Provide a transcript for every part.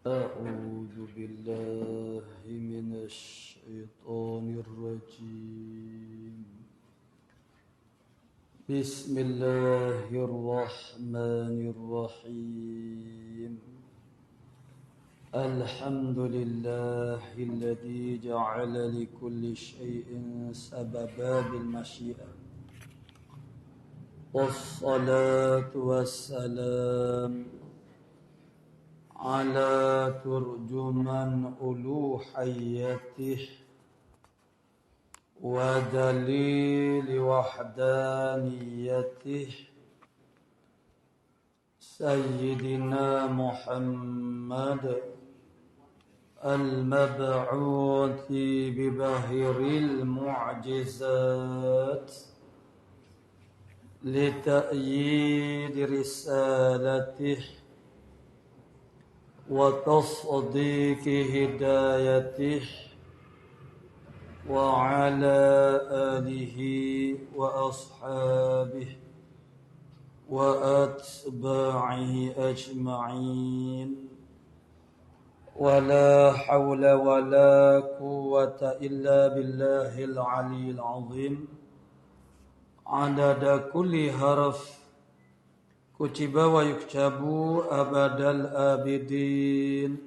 أعوذ بالله من الشيطان الرجيم. بسم الله الرحمن الرحيم. الحمد لله الذي جعل لكل شيء سببا بالمشيئة، والصلاة والسلام على ترجمان ألوهيته ودليل وحدانيته سيدنا محمد المبعوث ببهر المعجزات لتأييد رسالته وتصديق هدايته، وعلى آله وأصحابه وأتباعه أجمعين، ولا حول ولا قوة إلا بالله العلي العظيم. عدد كل حرف kutiba wa yuktabu abadal abidin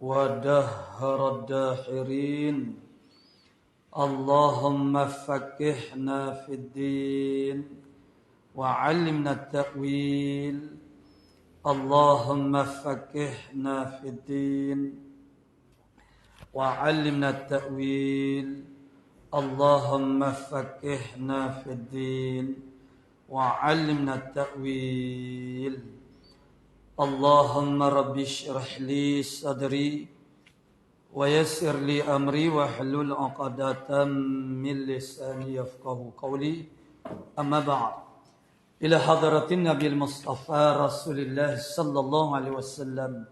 wa dahharad dahirin. Allahumma faqihna fid din wa 'allimna at-ta'wil. Allahumma faqihna fid din wa 'allimna at-ta'wil. Allahumma faqihna fid din وعلمنا التأويل. اللهم رب اشرح لي صدري ويسر لي أمري واحلل عقدة من لساني يفقهوا قولي. أما بعد، إلى حضرة النبي المصطفى رسول الله صلى الله عليه وسلم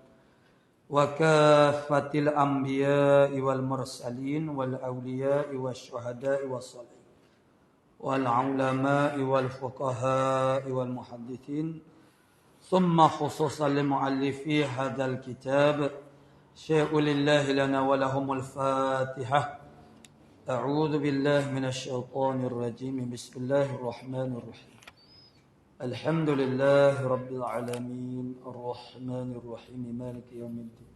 وكافة الأنبياء والمرسلين والأولياء والشهداء والصالحين والعلماء والفقهاء والمحدثين، ثم خصوصا لمؤلفي هذا الكتاب شيء لله لنا ولهم الفاتحة. أعوذ بالله من الشيطان الرجيم. بسم الله الرحمن الرحيم. الحمد لله رب العالمين الرحمن الرحيم مالك يوم الدين.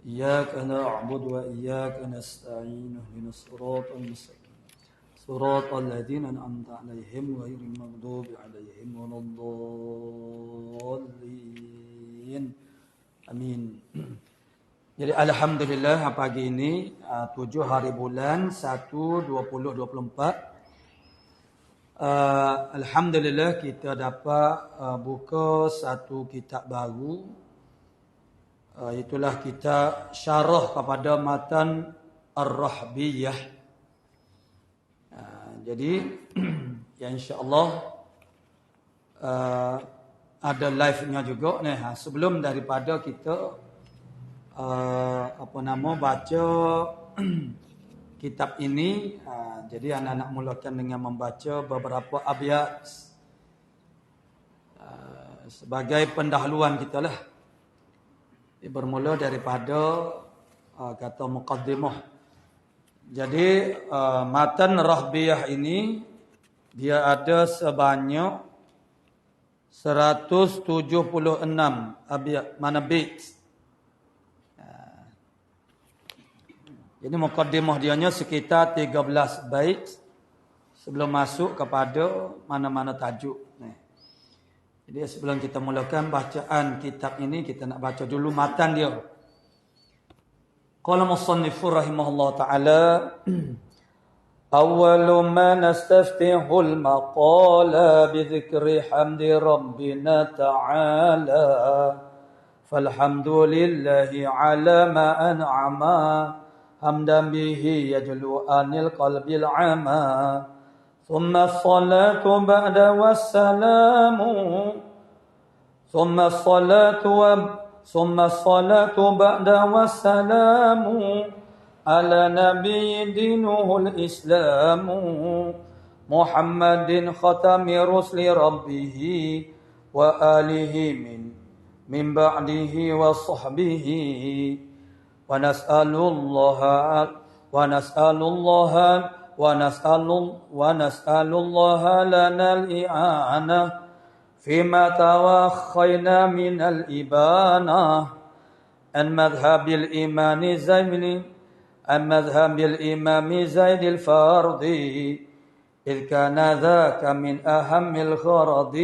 إياك نعبد وإياك نستعين اهدنا الصراط المستقيم صراط الذين أنعمت عليهم غير المغضوب عليهم ولا الضالين. Amin. Jadi alhamdulillah pagi ini 7 hari bulan 1 2024, alhamdulillah kita dapat buka satu kitab baru, itulah kitab syarah kepada matan Ar-Rahbiyah. Jadi ya insya-Allah ada live-nya juga nih. Sebelum daripada kita baca kitab ini, jadi anak-anak mulakan dengan membaca beberapa abyat sebagai pendahuluan kita lah. Bermula daripada kata muqaddimah. Jadi matan Rahbiyah ini dia ada sebanyak 176 abiyat manabit. Jadi muqaddimah dianya sekitar 13 bait sebelum masuk kepada mana-mana tajuk. Jadi sebelum kita mulakan bacaan kitab ini, kita nak baca dulu matan dia. Qala musannifur rahimahullah ta'ala, awwalu ma nastaftihul maqala bidhikri hamdi rabbina ta'ala, falhamdulillahi ala ma an'ama hamdan bihi yajlu anil qalbil ama, thumma salatu ba'da wassalamu, thumma salatu ثم الصلاة بعد والسلام على نبي دينه الإسلام محمد ختم رسل ربه وآله من من بعده وصحبه ونسأل الله لنا الإعانة فيما توخينا من الإبانة عن مذهب الإمام زيد الفاردي إذ كان ذاك من أهم الغرض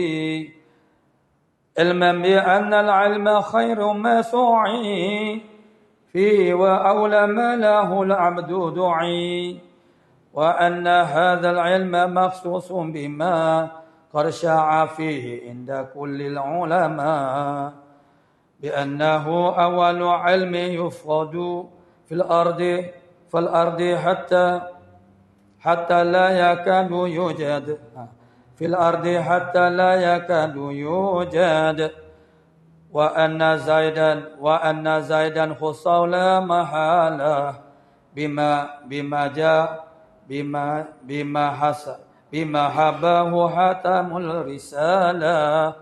علما بأن العلم خير ما سعي فيه وأولى ما له العبد دعي وأن هذا العلم مخصوص بما قد شاع فيه عند كل العلماء بأنه أول علم يفرد في الأرض حتى لا يكاد يوجد في الأرض حتى لا يكاد يوجد وأن زيدا خصه لا محالة بما حباه حاتم الرسالة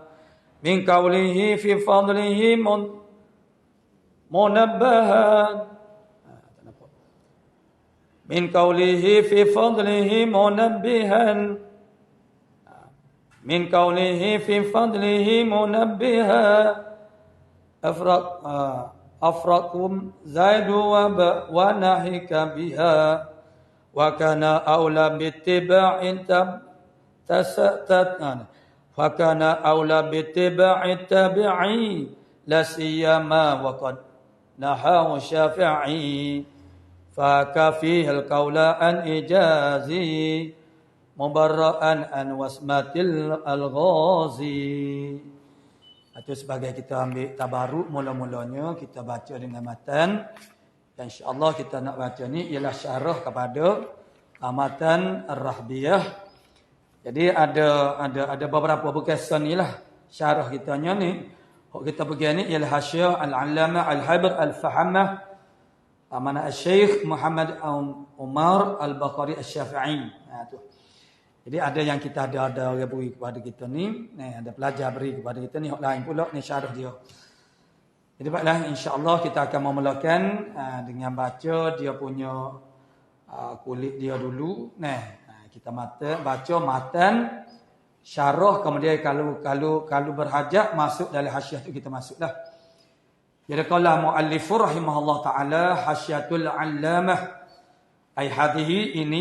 من قوله في فضله منبها من قوله في فضله منبها من قوله في فضله منبها أفرقكم زيد ونهك بها وكان أولى باتباع التابعي لا سيما وقد نحاه الشافعي فكفيه القول عن إجازي mubarra'an an wasmatil al-ghazi. Itu sebagai kita ambil tabaruk mula-mulanya kita baca dengan matan. Dan insya-Allah kita nak baca ni ialah syarah kepada matan Ar-Rahbiyah. Jadi ada beberapa berkesan ni lah syarah kitanya ni. Hak kita pergi ni ialah Hasyiah Al-Allamah Al-Habr Al-Fahamah mana Syekh Muhammad Umar Al-Baqari Asy-Syafi'i. Tu. Jadi ada yang kita ada orang beri kepada kita ni, ada pelajar beri kepada kita ni, hak lain pula ni syarah dia. Jadi baiklah insya-Allah kita akan memulakan dengan baca dia punya kulit dia dulu. Kita baca matan syarah kemudian kalau berhajat masuk dalam hasyiah tu kita masuklah. Jadi qala muallifur rahimahullah taala hasyiatul allamah ai hadhihi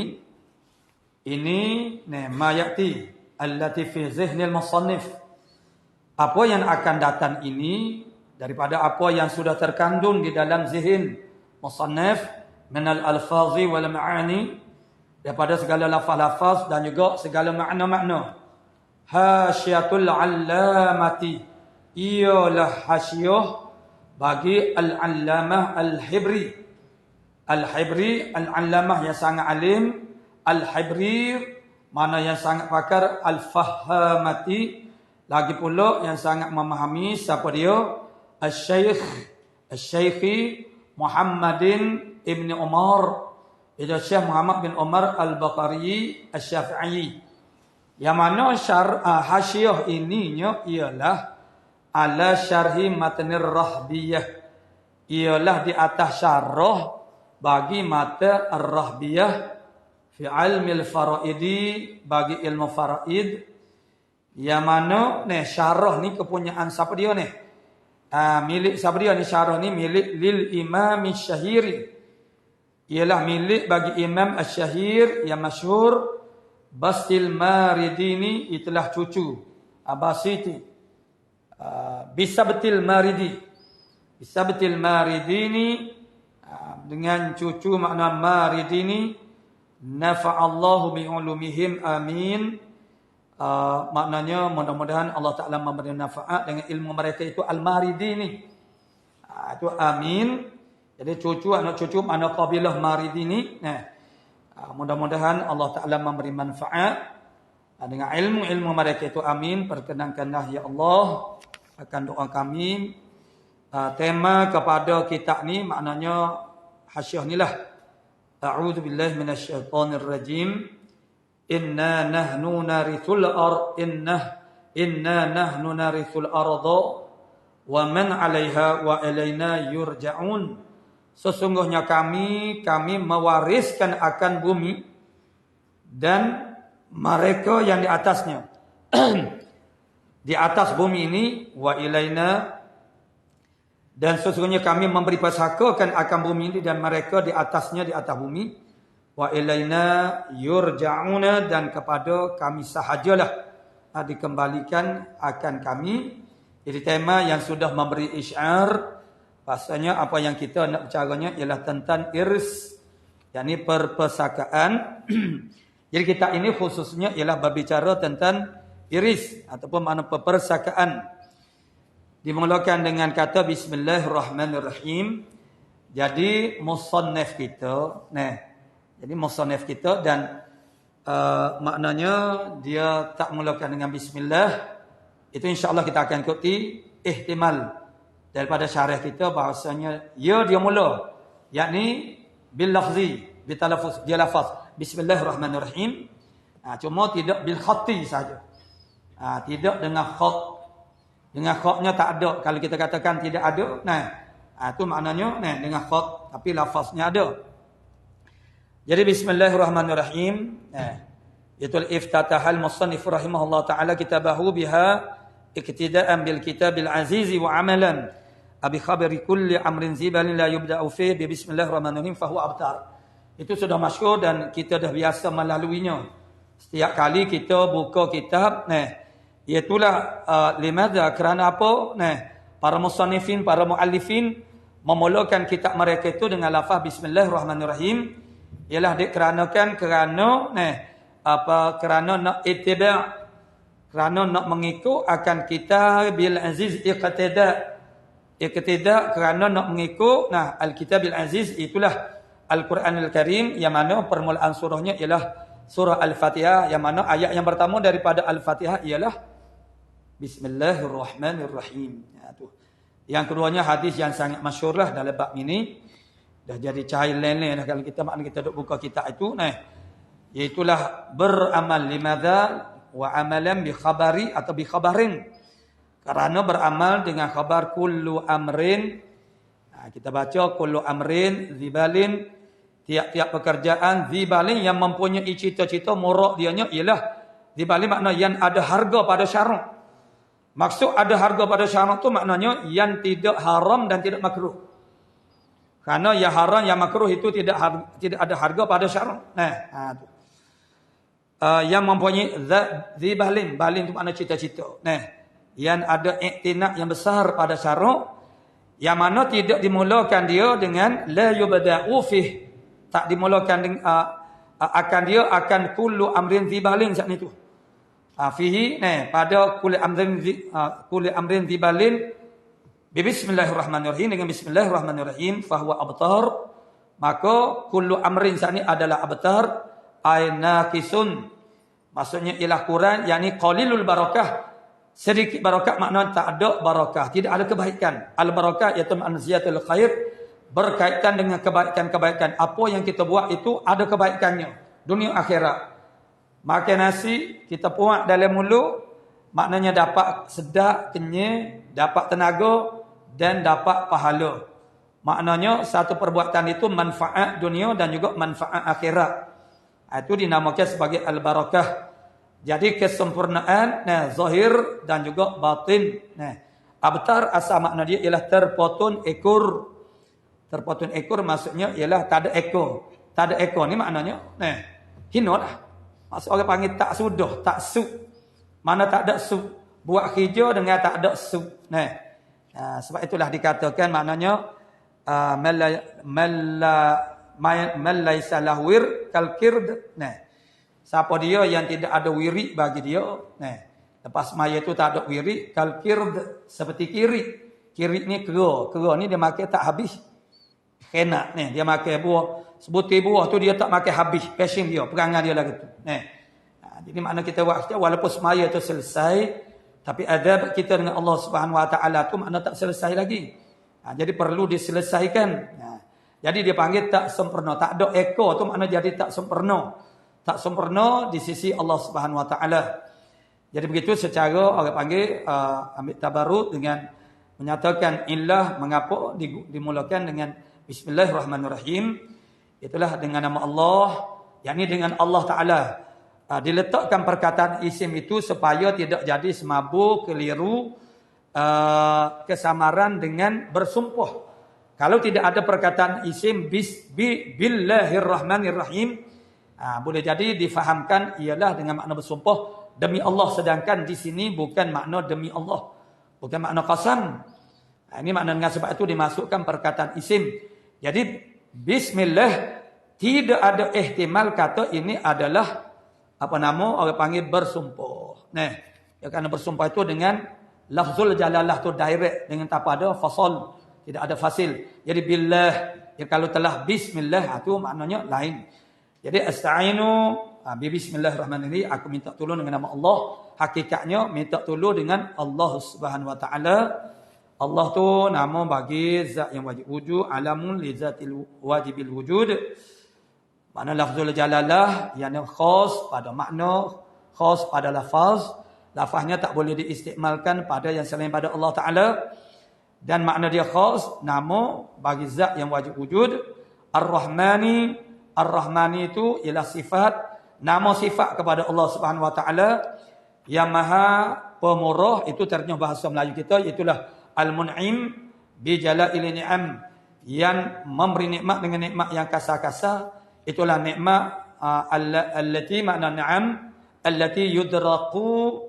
ini ma ya'ti allati fi zihnil musannif. Apa yang akan datang ini daripada apa yang sudah terkandung di dalam zihin musannif min al-alfazi wal ma'ani, daripada segala lafaz-lafaz dan juga segala makna-makna. Hasyiatul allamati ialah hasyiah bagi al-allamah al-hibri. Al-hibri al-allamah yang sangat alim, al-hibri mana yang sangat pakar, al-fahamati lagi pula yang sangat memahami. Siapa dia? Al-Syekhi Muhammadin Ibn Umar, itu Syekh Muhammad bin Umar Al-Baqari Asy-Syafi'i. Yang mana hasyiah ininya ialah ala syarhi matnir rahbiyah, ialah di atas syarah bagi mata ar-rahbiyah fi ilmil faraidi, bagi ilmu faraid. Yang mana ni syarah ni kepunyaan siapa dia ni? Milik siapa dia ni? Syarah ni milik lil imam syahiri, ialah milik bagi imam asy-syahir yang masyhur Bastil Maridini, itulah cucu Basiti Bisabtil Maridini dengan cucu makna Maridini. Nafa'allahu bi'ulumihim amin. Maknanya mudah-mudahan Allah Ta'ala memberi nafaat dengan ilmu mereka itu Al-Maridini. Itu amin. Jadi anak cucu makna kabilah Maridini. Mudah-mudahan Allah Ta'ala memberi manfaat dengan ilmu mereka itu amin. Perkenankanlah ya Allah akan doa kami. Tema kepada kitab ni maknanya hasyiah ni lah. A'udzu billahi minasyaitonir rajim. Inna nahnu narithul arda wa man 'alaiha wa ilaina yurja'un. Sesungguhnya kami mewariskan akan bumi dan mereka yang di atasnya. Di atas bumi ini wa ilaina, dan sesungguhnya kami memberi pesakakan akan bumi ini dan mereka di atasnya, di atas bumi. Wa ilaina yurja'una, dan kepada kami sahajalah dikembalikan akan kami. Jadi tema yang sudah memberi isyar, bahasanya apa yang kita nak bicaranya ialah tentang irs, yakni perpustakaan. Jadi kita ini khususnya ialah berbicara tentang iris ataupun makna perpustakaan. Dimulakan dengan kata Bismillahirrahmanirrahim. Jadi musannaf kita, jadi musannaf kita, dan maknanya dia tak mulakan dengan Bismillah. Itu insya-Allah kita akan ikuti ihtimal daripada syarah kita bahasanya dia mula, yakni bil lafzi, bi talaffuz, dia lafaz Bismillahirrahmanirrahim. Cuma tidak bil khatti saja. Tidak dengan khat. Dengan khatnya tak ada. Kalau kita katakan tidak ada, itu maknanya dengan khat, tapi lafaznya ada. Jadi Bismillahirrahmanirrahim. Itu al-iftatahal musannif rahimahullah taala kitabahu biha iktidaan bil kitabil azizi wa amalan abi khabari kulli amrin zibalin la yubda'u fihi bi bismillahirrahmanirrahim fahuwa abtar. Itu sudah masyhur dan kita dah biasa melaluinya. Setiap kali kita buka kitab, iaitulah limadha, kerana apa? Para musannifin, para muallifin memulakan kitab mereka itu dengan lafaz bismillahirrahmanirrahim. Ialah kerana nak ittiba', kerana nak mengikut akan kitabil aziz iqtida, kerana nak mengikut al-kitabil aziz, itulah Al-Quranul Karim, yang mana permulaan surahnya ialah surah Al-Fatihah, yang mana ayat yang pertama daripada Al-Fatihah ialah Bismillahirrahmanirrahim. Yang keduanya hadis yang sangat masyhurlah dalam bab ini, dah jadi cahaya lain-lain kalau kita makna kita duk buka kitab itu, iaitulah beramal limadha wa amalan bi khabari atau bi khabarin, kerana beramal dengan khabar kullu amrin. Kita baca kullu amrin zibalin, tiap-tiap pekerjaan zibalin yang mempunyai cita-cita murak dianya ialah zibalin, makna yang ada harga pada syarak. Maksud ada harga pada syarak tu maknanya yang tidak haram dan tidak makruh. Kerana yang haram yang makruh itu tidak ada harga pada syarak. Yang mempunyai zibalin, balin itu makna cita-cita. Yang ada iktinaq yang besar pada syarak, yang mana tidak dimulakan dia dengan la yubda'u fih, tak dimulakan dengan akan dia akan kullu amrin zibalin saat itu. Fihi pada kulli amrin zibalin bismillahirrahmanirrahim, dengan bismillahirrahmanirrahim fahuwa abtar, maka kullu amrin saat ini adalah abtar ay naqisun, maksudnya ialah kurang, yakni qalilul barakah, sedikit barakah, maknanya tak ada barakah, tidak ada kebaikan. Al-barakah iaitu anziyatul khair, berkaitan dengan kebaikan-kebaikan. Apa yang kita buat itu ada kebaikannya, dunia akhirat. Makan nasi, kita puak dalam mulut, maknanya dapat sedap, kenyang, dapat tenaga dan dapat pahala. Maknanya satu perbuatan itu manfaat dunia dan juga manfaat akhirat. Itu dinamakan sebagai al-barakah. Jadi kesempurnaan zahir dan juga batin. Abtar asal makna dia ialah terpotong ekor. Terpotong ekor maksudnya ialah tak ada ekor. Tak ada ekor ni maknanya hina lah. Maksud orang panggil tak sudah, tak suk. Mana tak ada suk. Buat kerja dengan tak ada suk. Sebab itulah dikatakan maknanya man laisa lahu wir kal kird. Siapa dia yang tidak ada wirid bagi dia, lepas maya itu tak ada wirid, kal kird, seperti kirit. Kirit ni kera ni dia makan tak habis. Kena dia makan buah, sebutir buah tu dia tak makan habis, passion dia, perangai dia lagu tu. Jadi makna kita buat walaupun semaya itu selesai, tapi adab kita dengan Allah Subhanahu Wa Taala tu makna tak selesai lagi. Jadi perlu diselesaikan. Jadi dia panggil tak sempurna, tak ada ekor tu makna jadi tak sempurna. Tak sempurna di sisi Allah Subhanahu Wa Taala. Jadi begitu secara orang panggil ambil tabarut dengan menyatakan ilah mengapa dimulakan dengan bismillahirrahmanirrahim. Itulah dengan nama Allah, yakni dengan Allah Ta'ala. Diletakkan perkataan isim itu supaya tidak jadi semabur, keliru, kesamaran dengan bersumpah. Kalau tidak ada perkataan isim billahirrahmanirrahim, boleh jadi difahamkan ialah dengan makna bersumpah demi Allah, sedangkan di sini bukan makna demi Allah, bukan makna qasam. Ini makna dengan sebab itu dimasukkan perkataan isim. Jadi bismillah tidak ada ihtimal kata ini adalah apa nama orang panggil bersumpah. Nah, ya, kerana bersumpah itu dengan lafzul jalalah tu direct, dengan tak ada fasal, tidak ada fasil. Jadi billah, ya kalau telah bismillah itu maknanya lain. Jadi asta'inu bismillahirrahmanirrahim, aku minta tolong dengan nama Allah. Hakikatnya minta tolong dengan Allah Subhanahu wa taala. Allah tu nama bagi zat yang wajib wujud, alamun li zatil wajibil wujud. Makna lafzul jalalah yang khas pada makna, khas pada lafaz. Lafaznya tak boleh diistimalkan pada yang selain pada Allah Ta'ala. Dan makna dia khas, nama bagi zat yang wajib wujud. Ar-Rahmani. Ar-Rahmani itu ialah sifat, nama sifat kepada Allah Subhanahu wa taala yang Maha Pemurah. Itu terjemah bahasa Melayu kita, itulah Al-Mun'im bi jala'il ni'am, yang memberi nikmat dengan nikmat yang kasar-kasar. Itulah nikmat allati makna ni'am allati yudraqu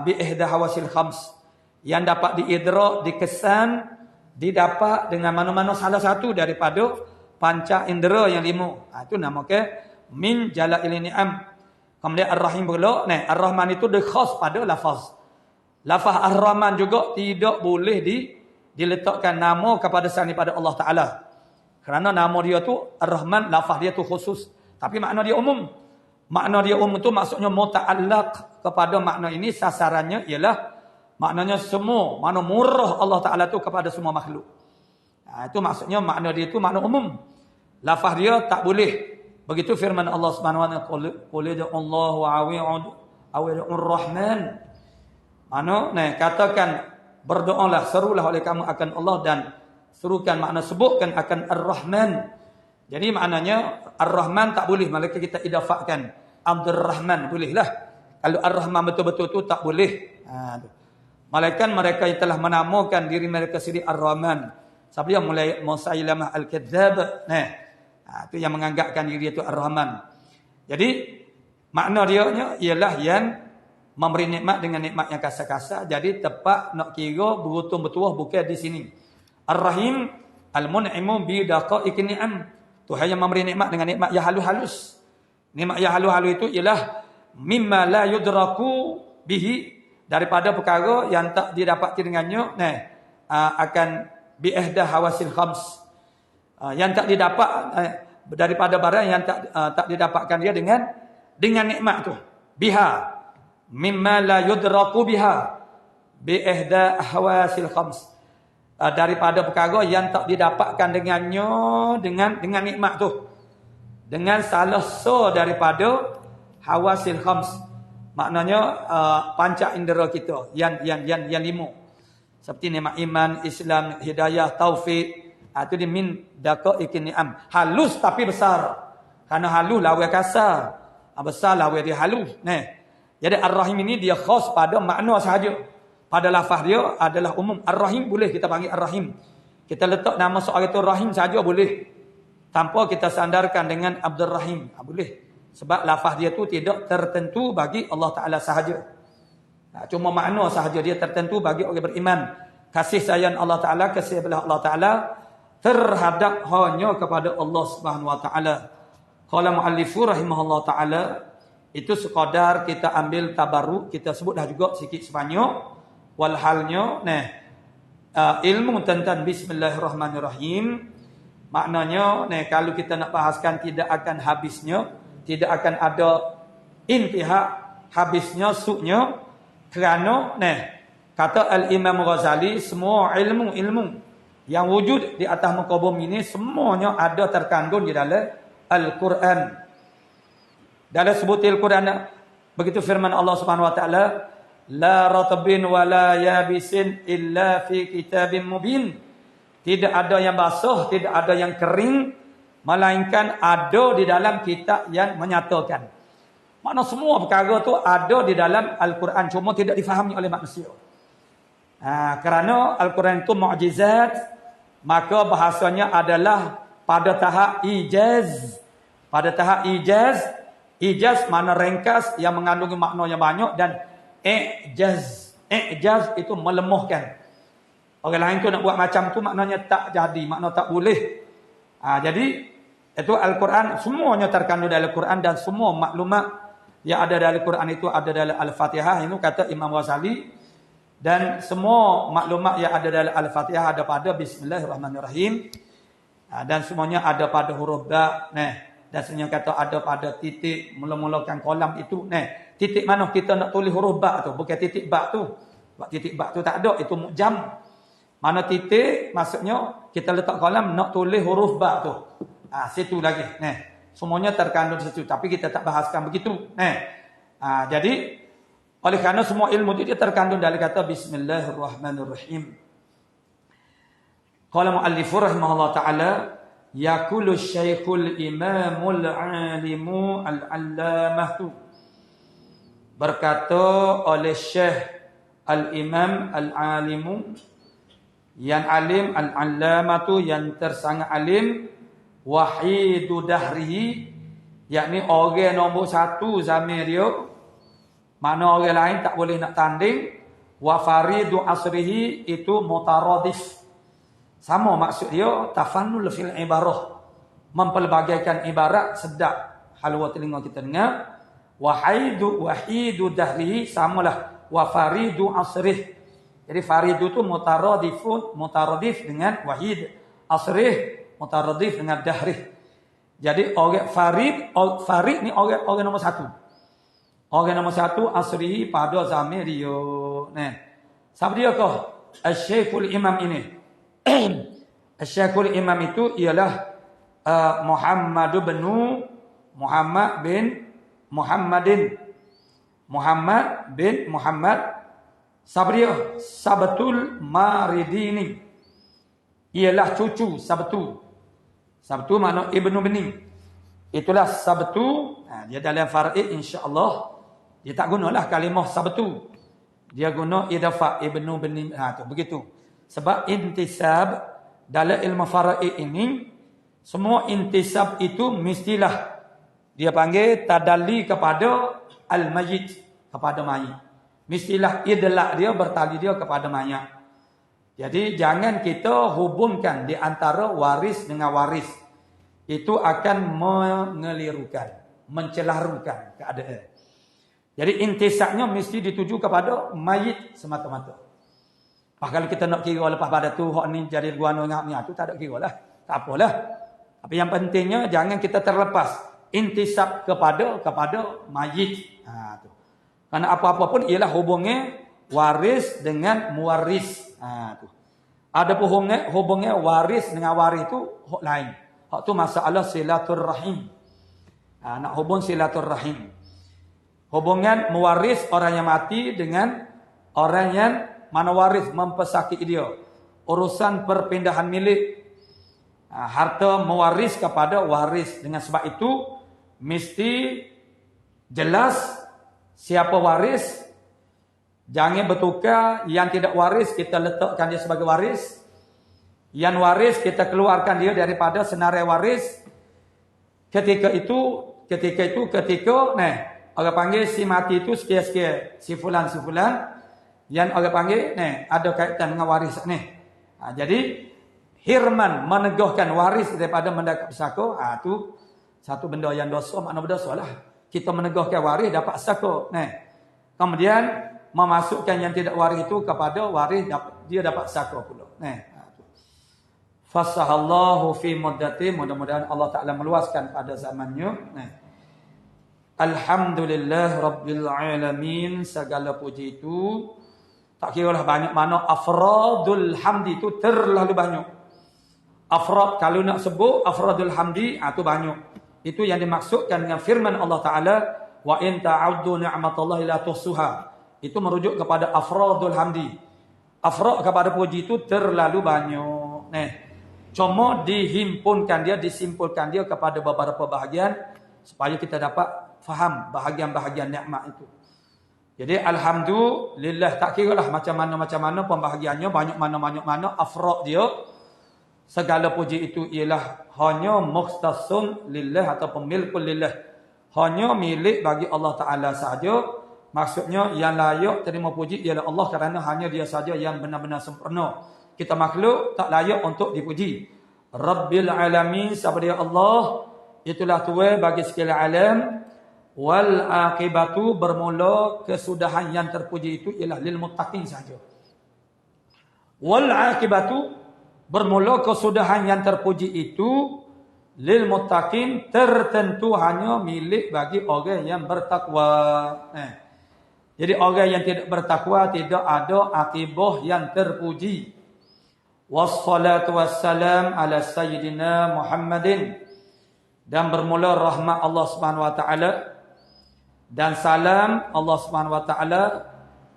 bi ihda hawasil khams, yang dapat diidrak, dikesan, didapat dengan mana-mana salah satu daripada panca indera yang 5. Itu namakan min jala'il ni'am. Kemudian Ar-Rahim pula. Nah, Ar-Rahman itu dia khas pada lafaz. Lafaz Ar-Rahman juga tidak boleh diletakkan nama kepada selain pada Allah Ta'ala. Kerana nama dia tu Ar-Rahman, lafaz dia tu khusus. Tapi makna dia umum. Makna dia umum tu maksudnya muta'allaq kepada makna ini, sasarannya ialah maknanya semua, makna murah Allah Ta'ala tu kepada semua makhluk. Itu maksudnya makna dia tu makna umum. Lafaz dia tak boleh. Begitu firman Allah Subhanahu wa taala, qul Allahu awi'ur rahman. Katakan berdoalah, serulah oleh kamu akan Allah, dan serukan makna sebutkan akan Ar-Rahman. Jadi maknanya Ar-Rahman tak boleh, malaikat kita idafakkan Abdur Rahman bolehlah. Kalau Ar-Rahman betul-betul tu tak boleh. Malaikat mereka yang telah menamakan diri mereka sendiri Ar-Rahman. Siapa yang mulai Musailamah Al-Kadzdzab. Itu yang menganggapkan diri itu Ar-Rahman. Jadi makna dia ialah yang memberi nikmat dengan nikmat yang kasar-kasar. Jadi tepat nak kira berutung-betul bukan di sini. Ar-Rahim al-mun'imu bi daqa'iqin ni'am. Tuhan yang memberi nikmat dengan nikmat yang halus-halus. Nikmat yang halus-halus itu ialah mimma la yudraku bihi, daripada perkara yang tak didapati dengannya. Akan bi ihda hawasil khams. Yang tak didapat daripada barang yang tak didapatkan dia dengan nikmat tu. Biha mimma la yudraku biha bi ihda hawasil khams, daripada perkara yang tak didapatkan dengannya dengan nikmat tu, dengan salah so daripada hawasil khams, maknanya panca indera kita yang 5, seperti nikmat iman, Islam, hidayah, taufik. Itu di min daqa'iqin ni'am. Halus tapi besar. Karena halus lawan kasar, besar lawan dia halus. Jadi Ar-Rahim ini dia khas pada makna sahaja. Pada lafaz dia adalah umum. Ar-Rahim boleh kita panggil Ar-Rahim. Kita letak nama seorang itu Rahim saja boleh. Tanpa kita sandarkan dengan Abdur Rahim. Boleh. Sebab lafaz dia tu tidak tertentu bagi Allah Ta'ala sahaja. Cuma makna sahaja dia tertentu bagi orang beriman. Kasih sayang Allah Ta'ala, kasih belah Allah Ta'ala terhadap hanya kepada Allah Subhanahu wa taala. Qala muallifu rahimahullah taala, itu sekadar kita ambil tabarruk, kita sebut dah juga sikit sebanyak walhalnya. Ilmu tentang bismillahirrahmanirrahim maknanya kalau kita nak bahaskan tidak akan habisnya, tidak akan ada intihak habisnya, suknya. Kerana kata Al-Imam Ghazali, semua ilmu yang wujud di atas muka bumi ini semuanya ada terkandung di dalam Al-Quran. Dalam sebutil Quran begitu firman Allah Subhanahu wa taala, la ratbin wala yabisin illa fi kitabim mubin. Tidak ada yang basah, tidak ada yang kering, melainkan ada di dalam kitab yang menyatakan. Makna semua perkara tu ada di dalam Al-Quran, cuma tidak difahami oleh manusia. Kerana Al-Quran itu mukjizat, maka bahasanya adalah pada tahap ijaz. Pada tahap ijaz, ijaz makna ringkas yang mengandungi makna yang banyak, dan i'jaz. I'jaz itu melemahkan. Orang lain tu nak buat macam tu maknanya tak jadi, makna tak boleh. Jadi itu Al-Quran semuanya terkandung dalam Al-Quran, dan semua maklumat yang ada dalam Al-Quran itu ada dalam Al-Fatihah. Ini kata Imam Ghazali. Dan semua maklumat yang ada dalam Al-Fatihah ada pada Bismillahirrahmanirrahim. Dan semuanya ada pada huruf ba. Dan semuanya kata ada pada titik mula-mulakan kolam itu. Titik mana kita nak tulis huruf ba tu, bukan titik ba tu. Sebab titik ba tu tak ada, itu mujam. Mana titik maksudnya kita letak kolam nak tulis huruf ba tu. Situ lagi. Semuanya terkandung di situ, tapi kita tak bahaskan begitu. Jadi oleh kerana semua ilmu itu dia terkandung dalam kata Bismillahirrahmanirrahim. Qala muallifur rahimahullah taala, yaqulu syekhul imamul alimu al-allamah. Berkata oleh Syekh al-imam al-alimu, yang alim, al-allamah yang tersangat alim, wahidu dahrihi, yakni orang nombor satu zaman dia, mana orang lain tak boleh nak tanding. Wa faridu asrihi, itu mutaradif. Sama maksud dia, tafannul fil ibarah, mempelbagaikan ibarat, sedap halwa telinga kita dengar. Wahidu dahrihi, samalah wa faridu asrih. Jadi faridu itu mutaradif dengan wahid, asrih mutaradif dengan dahrih. Jadi orang farid ni orang nombor satu. Orang nombor satu asrihi pada zaman dia. Siapa dia kah? Asy-Syekhul Imam ini. Asy-Syekhul Imam itu ialah Muhammad bin Muhammad Sabtul Maridini. Ialah cucu Sabtu. Sabtu makna ibnu bening. Itulah Sabtu. Dia dalam far'i insya-Allah dia tak gunalah kalimah Sabtu. Dia guna idafah ibnu bening. Tu begitu. Sebab intisab dalam ilmu far'i ini, semua intisab itu mestilah dia panggil tadalli kepada al-mayyit, kepada mayit. Mestilah idlaq dia bertali dia kepada mayat. Jadi jangan kita hubungkan di antara waris dengan waris. Itu akan mengelirukan, mencelarukan keadaan. Jadi intisabnya mesti dituju kepada mayit semata-mata. Kalau kita nak kira lepas pada tu hak ni jadi guano ngap ni, tu tak ada kira lah. Tak apalah. Tapi yang pentingnya jangan kita terlepas intisab kepada mayit. Tu. Karena apa-apa pun ialah hubungnya waris dengan muwaris. Tu. Ada pun hubungnya waris dengan waris itu hak lain. Hak tu masalah silaturrahim. Nak hubung silaturrahim. Hubungan mewaris orang yang mati dengan orang yang mana waris mempesakit dia. Urusan perpindahan milik. Harta mewaris kepada waris. Dengan sebab itu mesti jelas siapa waris. Jangan bertukar. Yang tidak waris kita letakkan dia sebagai waris. Yang waris kita keluarkan dia daripada senarai waris. Ketika orang panggil si mati itu sekian-sekian, si fulan. Yang orang panggil ada kaitan dengan waris ni. Jadi hirman menegahkan waris daripada mendapat pesaka, tu satu benda yang dosa, makna berdosa lah. Kita menegahkan waris dapat pesaka. Kemudian memasukkan yang tidak waris itu kepada waris, dia dapat pesaka pula. Fasahallahu fi muddati, mudah-mudahan Allah Ta'ala meluaskan pada zamannya. Alhamdulillah Rabbil Alamin, segala puji itu tak kira lah banyak mana. Afradul hamdi itu terlalu banyak. Afrad, kalau nak sebut afradul hamdi, itu banyak. Itu yang dimaksudkan dengan firman Allah Ta'ala, wa in ta'uddu ni'matallahi la tuhsuha. Itu merujuk kepada afradul hamdi. Afrad kepada puji itu terlalu banyak. Cuma dihimpunkan dia, disimpulkan dia kepada beberapa bahagian supaya kita dapat faham bahagian-bahagian nikmat itu. Jadi alhamdulillah, tak kira lah macam mana pembahagiannya, banyak mana afrad dia. Segala puji itu ialah hanya mukhtasun lillah atau milkul lillah. Hanya milik bagi Allah Ta'ala sahaja. Maksudnya yang layak terima puji ialah Allah kerana hanya dia saja yang benar-benar sempurna. Kita makhluk tak layak untuk dipuji. Rabbil alamin, siapa dia Allah? Itulah Tuhan bagi segala alam. Wal aqibatu, bermula kesudahan yang terpuji itu ialah lil muttaqin saja. Wal aqibatu, bermula kesudahan yang terpuji itu lil muttaqin, tertentu hanya milik bagi orang yang bertakwa. Jadi orang yang tidak bertakwa tidak ada akibah yang terpuji. Wassalatu wassalam ala sayyidina Muhammadin, dan bermula rahmat Allah Subhanahu wa taala dan salam Allah Subhanahu wa taala,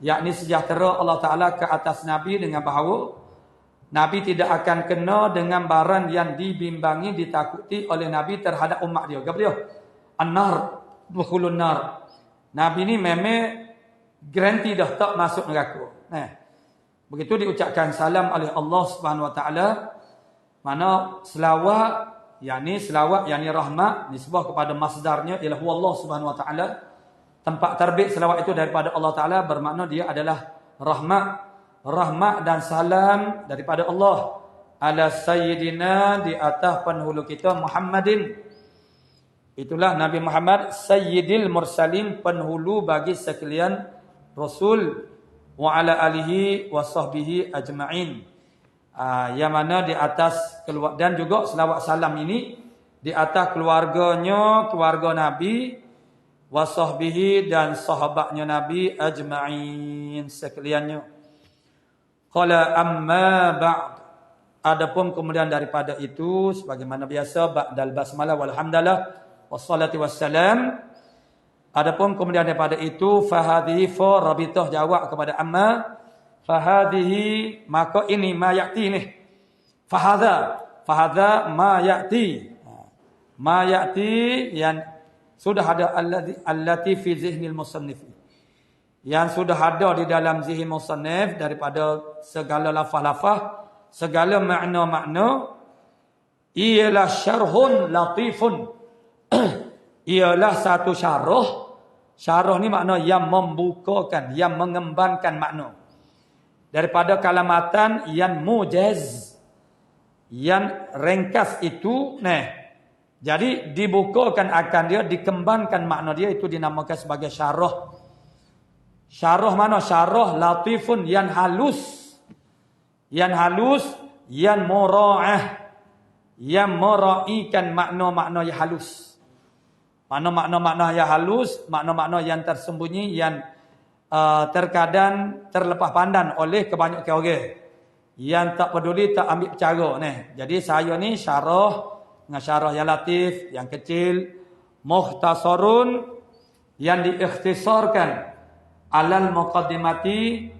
yakni sejahtera Allah Taala ke atas Nabi, dengan bahawa Nabi tidak akan kena dengan barang yang dibimbangi, ditakuti oleh Nabi terhadap umat dia. Apa dia? An-nar, dukhulun nar. Nabi ni memang garanti dah tak masuk neraka. Begitu diucapkan salam oleh Allah Subhanahu wa taala, mana selawat yakni rahmat nisbah kepada masdarnya ialah Allah Subhanahu wa taala. Tempat terbit selawat itu daripada Allah Taala, bermakna dia adalah rahmat dan salam daripada Allah ala sayyidina, di atas penghulu kita Muhammadin. Itulah Nabi Muhammad sayyidil mursalin, penghulu bagi sekalian rasul, wa ala alihi wa sahbihi ajma'in. Yang mana di atas keluarga, dan juga selawat salam ini di atas keluarganya, keluarga Nabi, wa sahbihi, dan sahabatnya Nabi ajma'in sekaliannya. Qala amma ba'd, adapun kemudian daripada itu, sebagaimana biasa, ba'dal basmalah walhamdalah wassalatu wassalam. Adapun kemudian daripada itu, fahadhihi, fa rabithah jawab kepada amma, fahadhihi, maka ini ma ya'ti ni, fahadha ma ya'ti, ma ya'ti yang sudah ada allati fi zihnil musannif, yang sudah ada di dalam zihn musannif daripada segala lafaz-lafaz, segala makna-makna, ialah syarhun latifun, ialah satu syarah. Syarah ni makna yang membukakan, yang mengembangkan makna daripada kalamatan yang mujaz, yang ringkas itu. Jadi dibukakan akan dia, dikembangkan makna dia, itu dinamakan sebagai syarah. Syarah mana? Syarah latifun, yang halus, yang mura'ah, yang mera'ikan makna-makna yang halus. Makna-makna yang halus, makna-makna yang tersembunyi, yang terkadang terlepas pandang oleh kebanyakan orang yang tak peduli, tak ambil percara. Jadi saya ni syarah dengan syarah yang latif, yang kecil, mukhtasarun, yang diikhtisarkan, alal muqaddimati,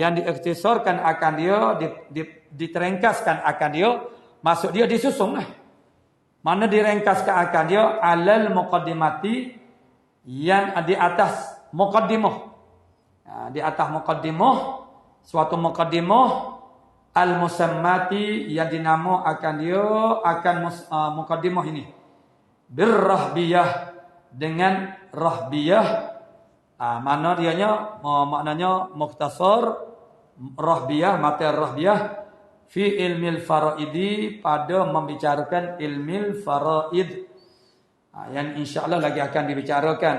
yang diikhtisarkan akan dia, diterengkaskan akan dia, maksud dia disusun lah. Mana direngkaskan akan dia, alal muqaddimati, yang di atas muqaddimah. Di atas muqaddimah, suatu muqaddimah al-musammati, yang dinamo akan dia, akan muqaddimah ini birrahbiyah, dengan rahbiyah. Mana dianya? Maknanya mukhtasar rahbiyah, materi rahbiyah fi ilmil faraidi, pada membicarakan ilmil faraid, yang insya-Allah lagi akan dibicarakan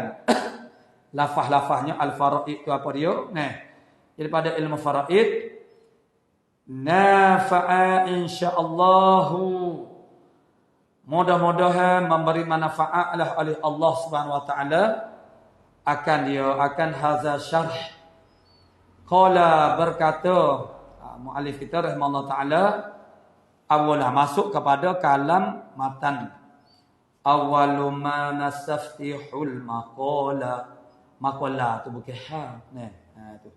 lafaz-lafaznya al-faraid itu apa dia. Daripada ilmu faraid, nafa'a insyaallahu, mudah-mudahan memberi manfaatlah oleh Allah Subhanahu wa taala akan dia, akan hadza syarh. Qala, berkata muallif kita rahimahullah taala, awalah masuk kepada kalam matan. Awwalu ma nastaftihul maqala, Maqala tu bukan ha. Nah, tu.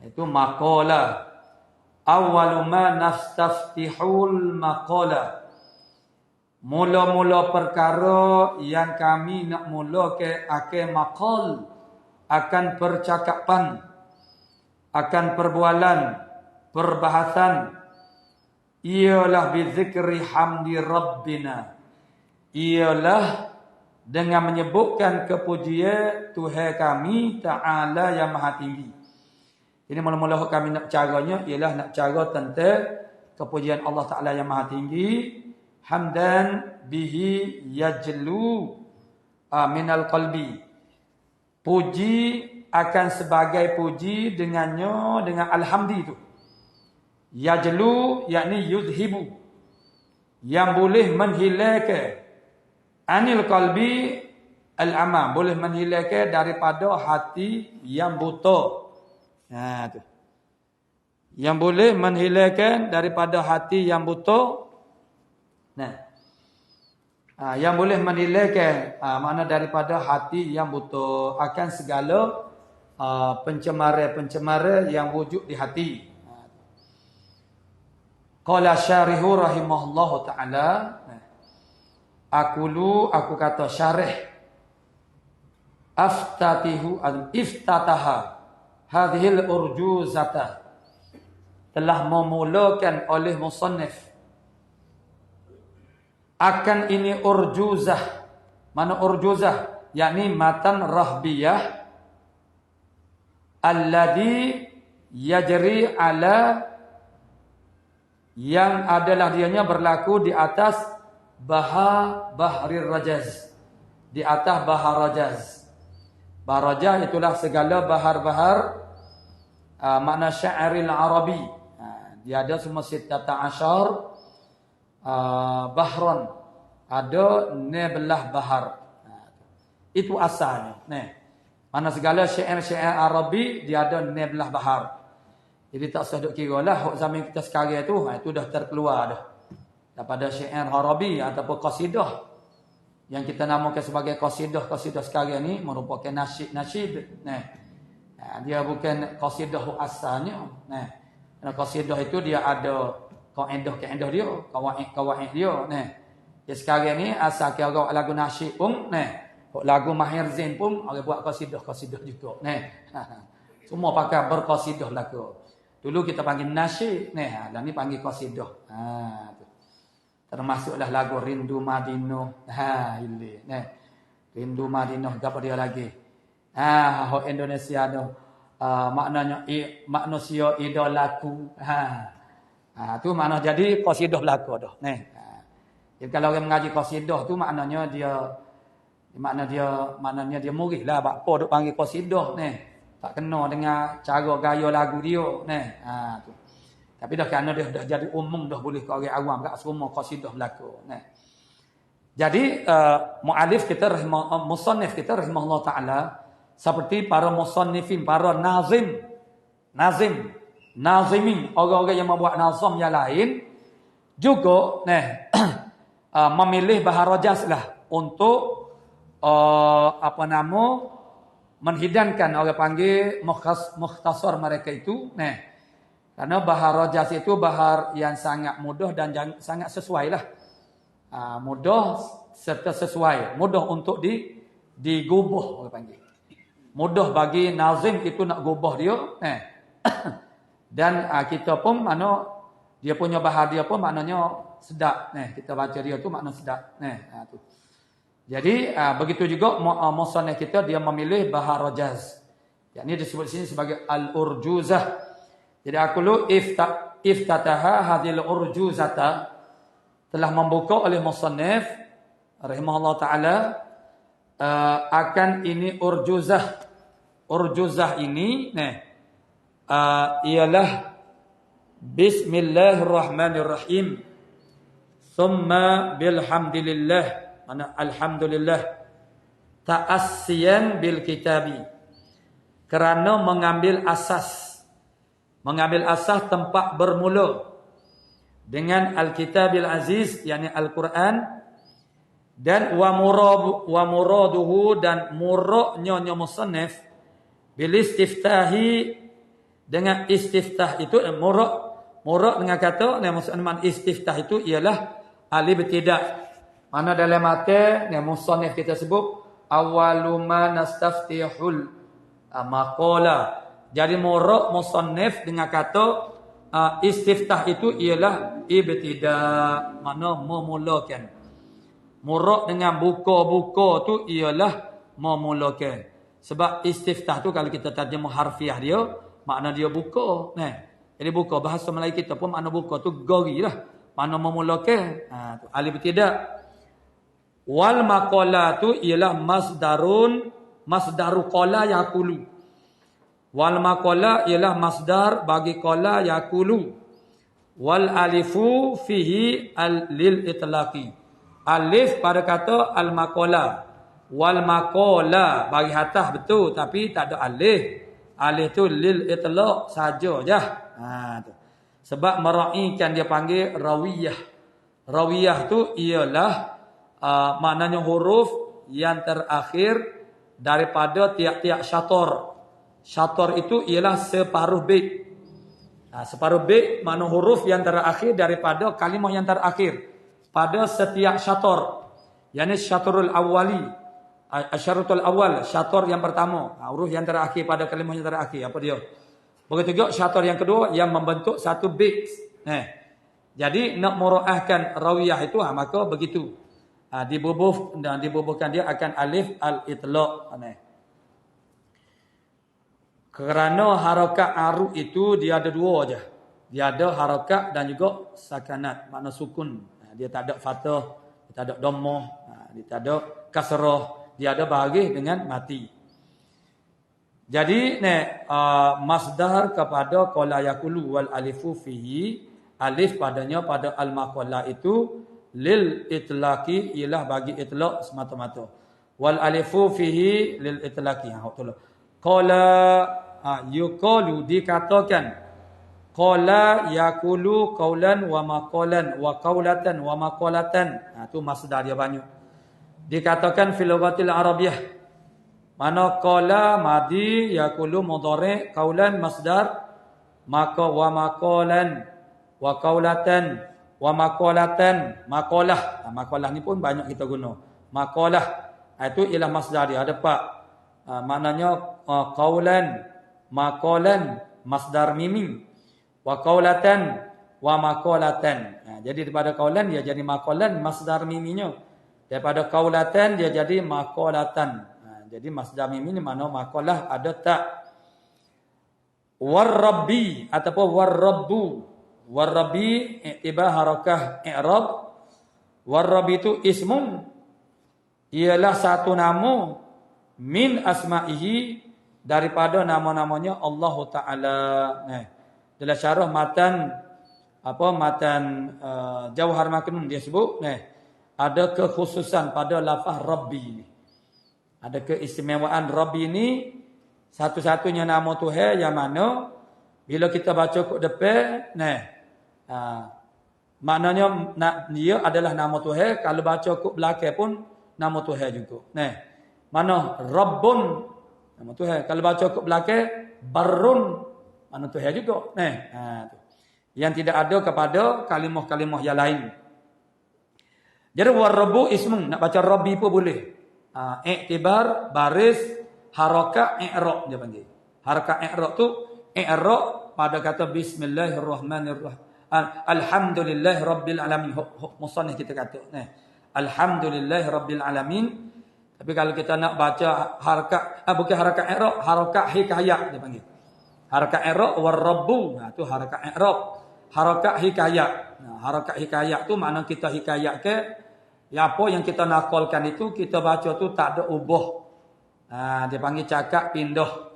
Itu maqala. Awwalu ma nastaftihul maqala. Mula-mula perkara yang kami nak mula ke akan maqal, akan percakapan, akan perbualan, perbahasan, ialah bizikri hamdi rabbina. Ialah dengan menyebutkan kepujian Tuhan kami Ta'ala yang maha tinggi. Ini mula-mula kami nak caranya ialah nak cara tentang kepujian Allah Ta'ala yang maha tinggi. Hamdan bihi yajlu minal qalbi. Puji akan sebagai puji dengannya, dengan alhamdi itu. Yajlu yakni yudhibu, yang boleh menghilangkan anil qalbi al-ama, boleh menghilangkan daripada hati yang buta. Nah tu. Yang boleh menghilangkan daripada hati yang buta. Nah. Yang boleh menghilangkan makna daripada hati yang buta akan segala pencemaran-pencemaran yang wujud di hati. Qala syarihu rahimahullahu ta'ala. Aku kata syarih. Iftataha hadhil urjuzata, telah memulakan oleh musannif akan ini urjuzah. Mana urjuzah? Yakni matan rahbiyah alladhi yajri ala, yang adalah dianya berlaku di atas bahrir rajaz, di atas bahar rajaz. Bahar rajaz itulah segala bahar-bahar makna syairil arabi. Dia ada semua 16 bahran, ada 16 bahar. Itu asalnya. Mana segala syair-syair arabi dia ada 16 bahar. Jadi tak usah duk kira lah zaman kita sekarang itu dah terkeluar dah. Daripada syair arabi ataupun qasidah. Yang kita namakan sebagai qasidah sekarang ni merupakan nasyid. Dia bukan qasidah asalnya. Nah, qasidah itu dia ada kaedah dia, kawaid dia. Dia sekarang ni asal kira lagu nasyid pun, lagu Mahir Zain pun orang buat qasidah juga. Semua pakai berqasidah lagu. Dulu kita panggil nasyid, dan ni panggil qasidah. Termasuklah lagu Rindu Madinah. Ini. Rindu Madinah apa dia lagi? Indonesia tu maknanya manusia idolaku. Tu makna jadi qasidah lagu dah. Jadi kalau orang mengaji qasidah tu maknanya dia murihlah apa duk panggil qasidah tak kena dengan cara gaya lagu dia tu. Tapi dah kerana dia dah jadi umum, dah boleh ke orang awam kat semua qasidah berlaku. Jadi muallif kita musannif kita rahimahullah taala seperti para musannifin, para nazimin, orang-orang yang membuat nazam yang lain juga memilih bahar rajaz lah untuk menghidangkan orang panggil mukhtasar mereka itu. Karena bahar rajaz itu bahar yang sangat mudah dan sangat sesuai lah. Mudah serta sesuai. Mudah untuk digubah orang panggil. Mudah bagi nazim itu nak gubah dia. Dan kita pun dia punya bahar dia pun maknanya sedap. Kita baca dia tu makna sedap. Tu. Jadi begitu juga musannif kita dia memilih bahar rajaz. Yang ini disebut sini sebagai al-urjuzah. Jadi aku lu iftataha hadhil urjuzata, telah membuka oleh musannif rahimahullah taala akan ini urjuzah. Urjuzah ini ialah bismillahirrahmanirrahim thumma bilhamdilillah, mana alhamdulillah ta'assiyan bil kitabi, kerana mengambil asas tempat bermula dengan Al-Kitabil Aziz, yakni Al-Quran, Dan wa muraduhu dan muraknya musannif bil istiftahi dengan istiftah itu murak dengan kata musannif istiftah itu ialah al-ibtida. Mana dalam mata musannif kita sebut awwaluma nastaftihul maqala. Jadi murak musannif dengan kata istiftah itu ialah ibtida, mana memulakan. Murak dengan buka-buka tu ialah memulakan. Sebab istiftah tu kalau kita terjemah harfiah dia, makna dia buka. Nah, jadi buka bahasa Melayu kita pun makna buka tu gori lah. Makna memulakan. Tu alif tidak. Wal maqala tu ialah masdaru qala yaqulu. Wal maqala ialah masdar bagi qala yaqulu. Wal alifu fihi lil itlaqi. Alif pada kata al-maqala. Wal maqala bagi hatah betul tapi tak ada alif. Alif tu lil itlaq saja je. Tu. Sebab mera'ikan dia panggil rawiyah. Rawiyah tu ialah maknanya huruf yang terakhir daripada tiap-tiap syator. Syator itu ialah separuh bait. Separuh bait makna huruf yang terakhir daripada kalimah yang terakhir. Pada setiap syator, yakni syaturul awwali, asyaratul awal, syator yang pertama, huruf yang terakhir pada kalimah yang terakhir, apa dia? Begitu juga syator yang kedua yang membentuk satu bait. Jadi nak muraahkan rawiyah itu maka begitu. Dibubuhkan dia akan alif al-itlaq. Kerana harakat aru itu dia ada dua aja. Dia ada harakat dan juga sakanat, makna sukun. Dia tak ada fathah, dia tak ada dhammah, dia tak ada kasrah, dia ada bahagi dengan mati. Jadi masdar kepada qala yaqulu wal alifu fihi, alif padanya pada al-maqala itu lil itlaqi ialah bagi itlaq semata-mata. Wal alifu fihi lil itlaqi. Qala yuqalu dikatakan. Qala yaqulu qaulan wa maqalan wa qaulatan wa maqalatan. Tu masdar dia banyak. Dikatakan fil lughatil arabiyyah. Mana qala madi yaqulu mudhari' qaulan masdar maka wa maqalan wa qaulatan wa maqalatan. Maqalah. Maqalah ni pun banyak kita guna. Maqalah itu ialah masdar dia ada pak. Maknanya qaulan, maqalan, masdar mimi. Wa qaulatan wa maqalatan. Jadi daripada qaulan dia jadi maqalan masdar miminya. Daripada qaulatan dia jadi maqalatan. Jadi masdar mimi ni mana maqalah ada tak. War-rabbi ataupun war-rabbu. War-rabbi i'tibah harakah i'rab. War-rabbi itu ismun ialah satu nama min asma'ihi daripada nama-namanya Allah Taala. Dalam syarah matan Jauhar Maknun dia sebut ada kekhususan pada lafaz Rabbi ni. Ada keistimewaan Rabbi ni satu-satunya nama Tuhan yang mana bila kita baca kat depan maknanya dia adalah nama Tuhan, kalau baca kat belakang pun nama Tuhan juga. Mana Rabbun nama Tuhan, kalau baca kat belakang Barrun mana Tuhan juga. Yang tidak ada kepada kalimah-kalimah yang lain. Jadi war-rabbu ismun, nak baca Rabbi pun boleh. Iktibar baris harakat i'rab dia panggil. Harakat i'rab tu i'rab pada kata bismillahirrahmanirrahim. Alhamdulillahi rabbil alamin. Musannif kita kata. Alhamdulillahi rabbil alamin. Tapi kalau kita nak baca harakat bukan harakat i'rab, harakat hikayat dia panggil. Harakat i'rab war-rabbu, tu harakat i'rab. Harakat hikayat. Harakat hikayat tu makna kita hikayat ke apa yang kita nakalkan itu kita baca tu tak ada ubah. Dia panggil cakap pindah.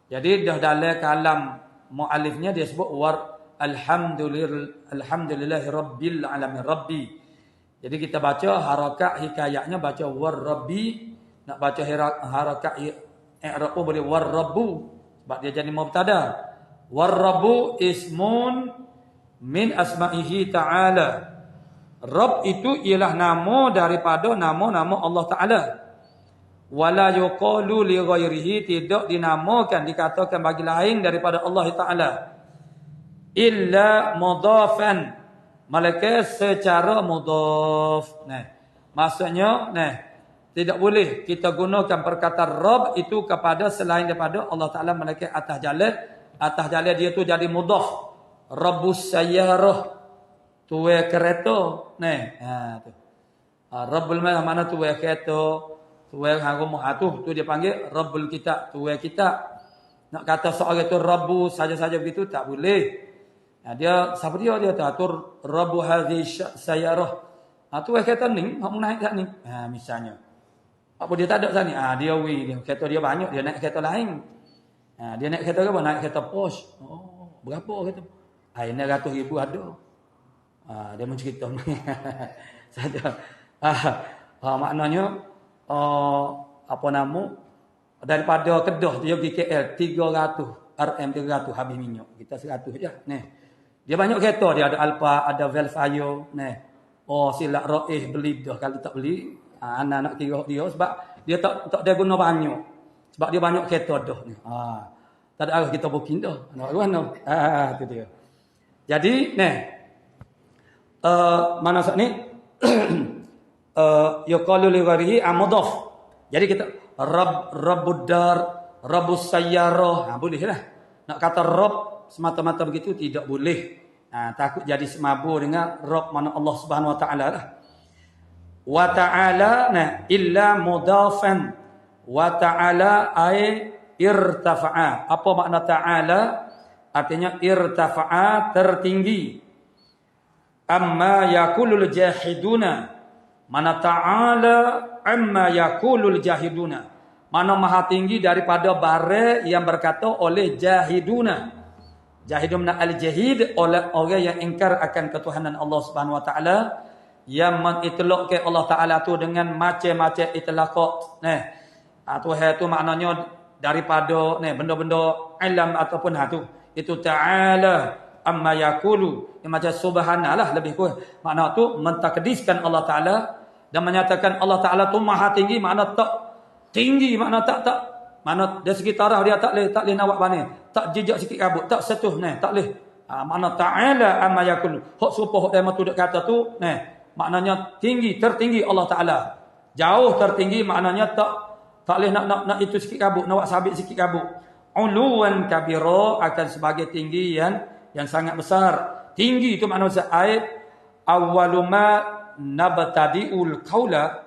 Jadi dah dalam kalam muallifnya dia sebut alhamdulillahi rabbil alamin rabbi. Jadi kita baca harakat hikayatnya baca war-rabbi, nak baca harakat i'rab pun boleh war-rabbu sebab dia jadi mubtada. War-rabbu ismun min asma'ihi ta'ala Rabb itu ialah nama daripada nama-nama Allah Ta'ala. Wala yuqalu li ghairihi, tidak dinamakan, dikatakan bagi lain daripada Allah Ta'ala. Illa mudhafan, malaikat secara mudhaf. Nah, maksudnya, tidak boleh kita gunakan perkataan Rabb itu kepada selain daripada Allah Ta'ala, malaikat atas jalan. Atas jalan dia tu jadi mudhaf. Rabbus sayyarah, tuai kereta. Tu. Rabbul mana tuai kereta, tuai rumah tu dia panggil Rabbul kitab, tuai kitab. Nak kata seorang itu Rabbu saja-saja begitu tak boleh. Dia siapa dia tu atur Rabbu hadhi sayyarah. Tuai kereta ni hok naik kat ni. Misalnya. Apa dia tak ada sana ni? Dia dia kereta dia banyak, dia naik kereta lain. Dia naik kereta apa? Naik kereta Porsche. Oh, berapa kereta? Ini 100,000 ada. Dia mencerita saja. Maknanya apa nama, daripada Kedah dia pergi KL 300 RM 300 habis minyak. Kita 100 je. Dia banyak kereta, dia ada Alfa, ada Velfire. Silap Raih beli dah, kalau tak beli anak nak kira dia sebab dia tak dia guna banyak. Sebab dia banyak kereta dah ni. Tak ada arah kita booking dah. Nak mana? Tu dia. Jadi, mana saat ni? Yuqalu li ghairihi mudhaf. Jadi kita Rabbud dar, Rabbus sayyarah. Bolehlah. Nak kata Rabb semata-mata begitu tidak boleh. Takut jadi semabur dengan Rabb mana Allah Subhanahu wa taala lah. Wa ta'ala illa mudhafan. Wa ta'ala ay irtafa'a. Apa makna ta'ala? Artinya irtafa'a, tertinggi. Amma yakulul jahiduna. Mana ta'ala amma yakulul jahiduna. Mana maha tinggi daripada barang yang berkata oleh jahiduna. Jahiduna al-jahid, oleh orang yang ingkar akan ketuhanan Allah Subhanahu wa taala, yang mengitlaqkan Allah Taala tu dengan macam-macam itlaqat. Tuhan tu maknanya daripada benda-benda alam ataupun tu. Itu ta'ala amma yaqulu, yang macam subhanallah lebih kurang. Makna tu mentakdiskan Allah Taala dan menyatakan Allah Taala tu maha tinggi, makna tak tinggi, makna tak makna dari segi taraf dia tak boleh nak buat bani, tak jejak sikit rambut, tak sentuh tak boleh. Makna ta'ala amma yaqulu. Hak serupa hak demo tu dak kata tu maknanya tinggi, tertinggi Allah Taala. Jauh tertinggi maknanya tak boleh nak itu sikit rambut, nak buat sabit sikit rambut. Uluwan kabira, akan sebagai tinggi yang sangat besar. Tinggi itu makna ayat awwaluma nabtadiul qaula.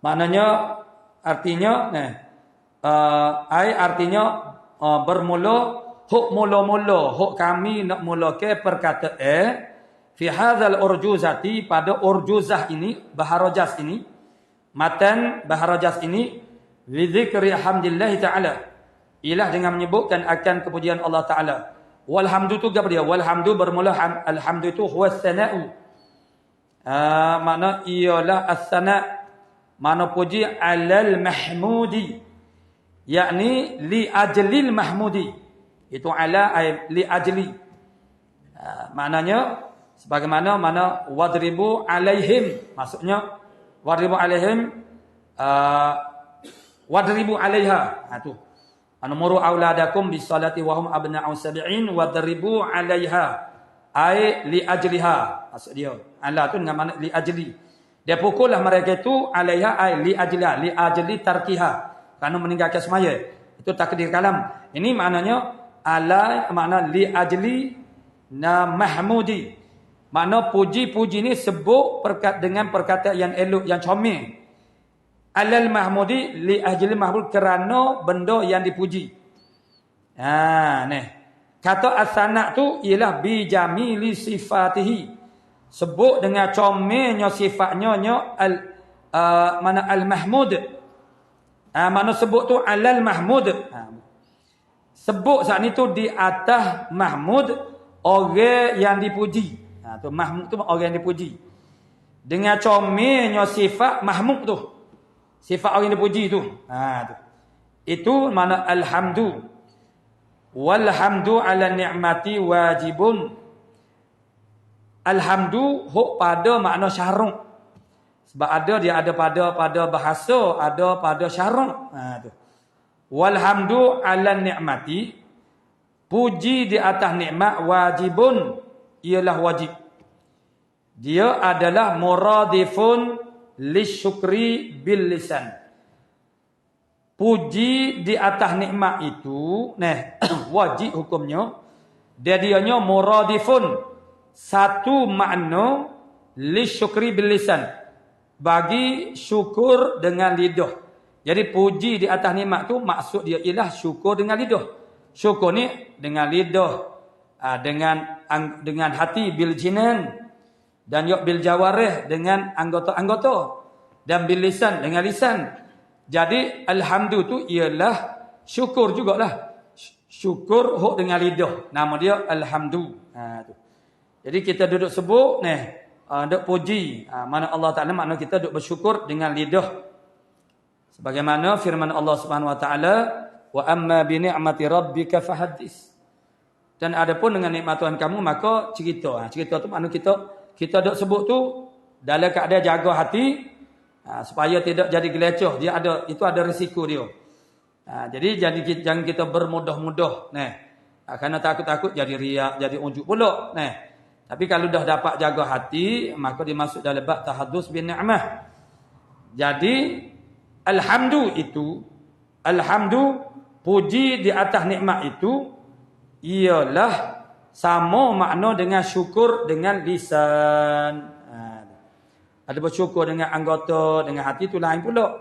Maknanya artinya artinya bermula, huk mula-mula, huk kami nak mulakan perkataan fi hadzal urjuzati, pada urjuzah ini, baharajaz ini, matan baharajaz ini, bi dzikri hamdillah taala, ialah dengan menyebutkan akan kepujian Allah Taala. Walhamdu tu apa dia? Walhamdu bermula alhamdu itu huwa sana'u. Makna ialah as-sana', mana puji alal mahmudi, yakni li ajlil mahmudi. Itu ala li ajli. Maknanya sebagaimana mana wadribu alaihim, maksudnya wadribu alaihim, wadribu alaiha. Tu. Anumuru auladakum bisalati wa hum abna'u sab'in wadribu alaiha. Ai li ajliha. Maksud dia. Ala tu dengan makna li ajli. Dia pukullah mereka itu alaiha ai li ajliha, li ajli tarkiha. Kerana meninggalkan semaya. Itu takdir kalam. Ini maknanya ala, makna li ajli na mahmudi. Makna puji-puji ni sebut dengan perkataan yang elok, yang comel. Alal mahmudi li ajli mahmud, kerana benda yang dipuji. Kata as-sana' tu ialah bi jamili sifatihi. Sebut dengan comelnya sifatnya mana al-mahmud. Mana sebut tu alal mahmud. Sebut saat ni tu di atas mahmud, orang yang dipuji. Tu mahmud tu orang yang dipuji. Dengan comelnya sifat mahmud tu. Sifat orang yang dipuji tu. Tu. Itu mana alhamdu. Walhamdu ala ni'mati wajibun. alhamdu hok pada makna syarung. Sebab dia ada pada bahasa, ada pada syarung. Tu. Walhamdu 'alan ni'mati. Puji di atas nikmat wajibun, ialah wajib. Dia adalah muradifun lisyukri bil lisan. Puji di atas nikmat itu, wajib hukumnya. Dianya muradifun, satu makna lisyukri bil lisan. Bagi syukur dengan lidah. Jadi puji di atas nikmat tu maksud dia ialah syukur dengan lidah. Syukur ni dengan lidah, dengan hati bil jinan, dan bil jawarih dengan anggota-anggota, dan bil lisan dengan lisan. Jadi alhamdu tu ialah syukur jugalah. Syukur hok dengan lidah. Nama dia alhamdu. Tu. Jadi kita duduk sebut duk puji. Mana Allah Taala makna kita duk bersyukur dengan lidah. Sebagaimana firman Allah Subhanahu wa taala, wa amma bi ni'mati rabbika fahaddits. Dan adapun dengan nikmat Tuhan kamu maka cerita. Cerita tu makna kita dok sebut tu dalam keadaan jaga hati supaya tidak jadi gelecoh. Itu ada risiko dia. Jadi jangan kita bermudah-mudah kerana takut-takut jadi riak, jadi unjuk pula Tapi kalau dah dapat jaga hati maka dimasuk dalam bab tahaddus bin ni'mah. Jadi alhamdu puji di atas nikmat itu ialah sama makna dengan syukur dengan lisan. Ada bersyukur dengan anggota, dengan hati itu lain pula.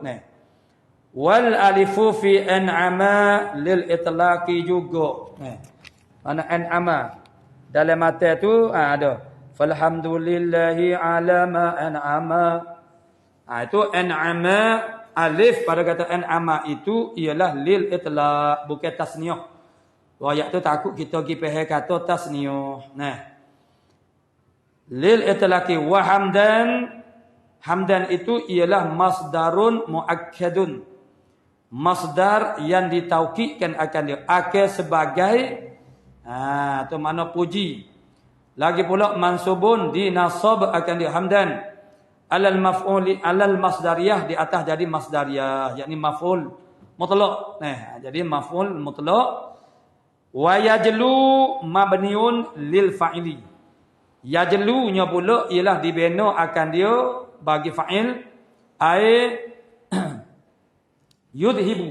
Wal alifu fi an'ama lil itlaqi juga. Mana an'ama dalam mata tu ada falhamdulillahi ala ma an'ama. Itu an'ama. Alif pada kata an'ama itu ialah lil itlaq, bukan tasniyah. Ayat tu takut kita pergi faham kata tasniyah. Lil itlaqi wa hamdan itu ialah masdarun muakkadun. Masdar yang ditaukidkan akan dia akal sebagai tu makna puji. Lagi pula mansubun dinasab akan dia hamdan. Alal maf'uli alal masdariyah di atas jadi masdariyah, yakni maf'ul mutlaq. Jadi maf'ul mutlaq wa yajlu mabniun lil fa'ili. Yajlunya pula ialah dibina akan dia bagi fa'il yudhibu.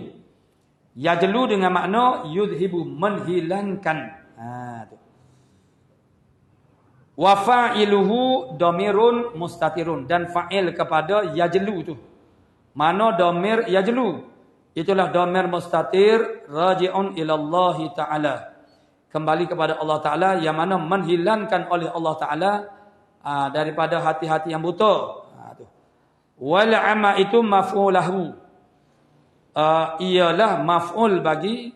Yajlu dengan makna yudhibu, menghilangkan. Tu. Wa fa'iluhu dhamirun mustatirun, dan fa'il kepada yajlu tu. Mana dhamir yajlu? Itulah dhamir mustatir raji'un ila Allah Ta'ala. Kembali kepada Allah Ta'ala yang mana menghilangkan oleh Allah Ta'ala daripada hati-hati yang buta. Wal 'ama itu maf'ulahu. Ialah maf'ul bagi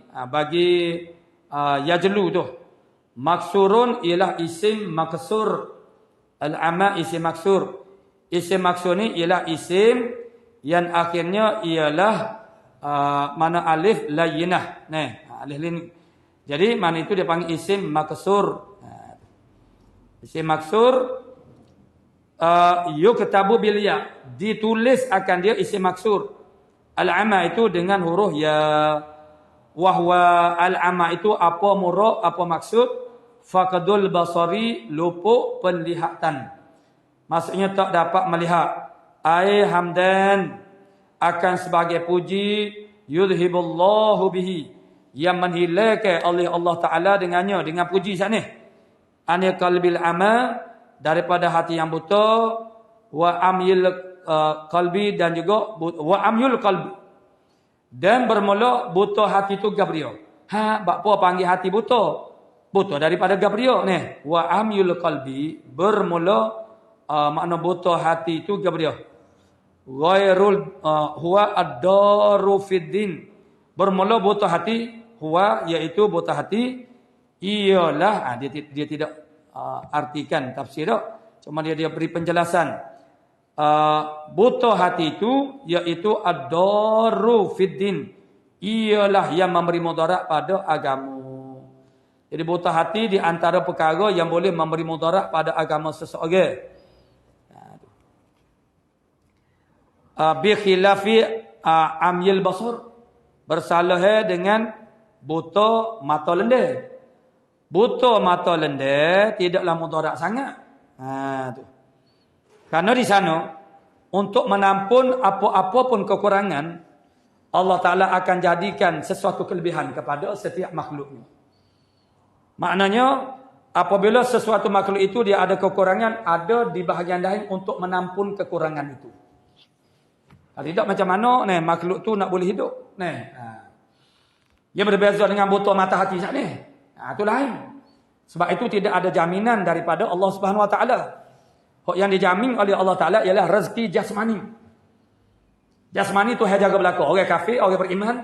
yajlu tu. Maksurun ialah isim maksur. Al-'ama isim maksur. Isim maksur ni ialah isim yang akhirnya ialah mana alif layyinah. Alif lin. Jadi mana itu dia panggil isim maksur. Isim maksur yuktabu bil ya, ditulis akan dia isim maksur. Al-'ama itu dengan huruf ya. Wahwa al-'ama itu apa murad, apa maksud? Faqdul basari, luput penglihatan. Maksudnya tak dapat melihat. Ai hamdan, akan sebagai puji, yudhibullahu bihi, yang menghilangkan oleh Allah Ta'ala dengannya, dengan puji saat ni. Anil qalbil ama, daripada hati yang buta, wa amyil qalbi, dan juga wa amyul qalbi, dan bermula buta hati tu Gabriel. Bakpo panggil hati buta? Buta daripada Gabriel ni. Wa amyul qalbi, bermula makna buta hati tu Gabriel. Ghairul huwa ad-daru fiddin, bermula buta hati, huwa iaitu buta hati, ialah dia tidak artikan tafsir dah, cuma dia beri penjelasan. Buta hati itu iaitu ad-daru fiddin, ialah yang memberi mudarat pada agama. Jadi buta hati di antara perkara yang boleh memberi mudarat pada agama seseorang. Bi khilafi amyil basar, bersalah dengan buta mata lendir. Buta mata lendir tidaklah mudarat sangat. Tu. Karena di sana untuk menampun apa-apa pun kekurangan, Allah Ta'ala akan jadikan sesuatu kelebihan kepada setiap makhluknya. Maknanya, apabila sesuatu makhluk itu dia ada kekurangan, ada di bahagian lain untuk menampun kekurangan itu. Kalau tidak macam mana, makhluk tu nak boleh hidup. Dia berbeza dengan buta mata hati saat ni. Itu lain. Sebab itu tidak ada jaminan daripada Allah Subhanahu Wa Ta'ala. Yang dijamin oleh Allah Ta'ala ialah rezeki jasmani. Jasmani tu jaga belaka. Orang kafir, orang beriman.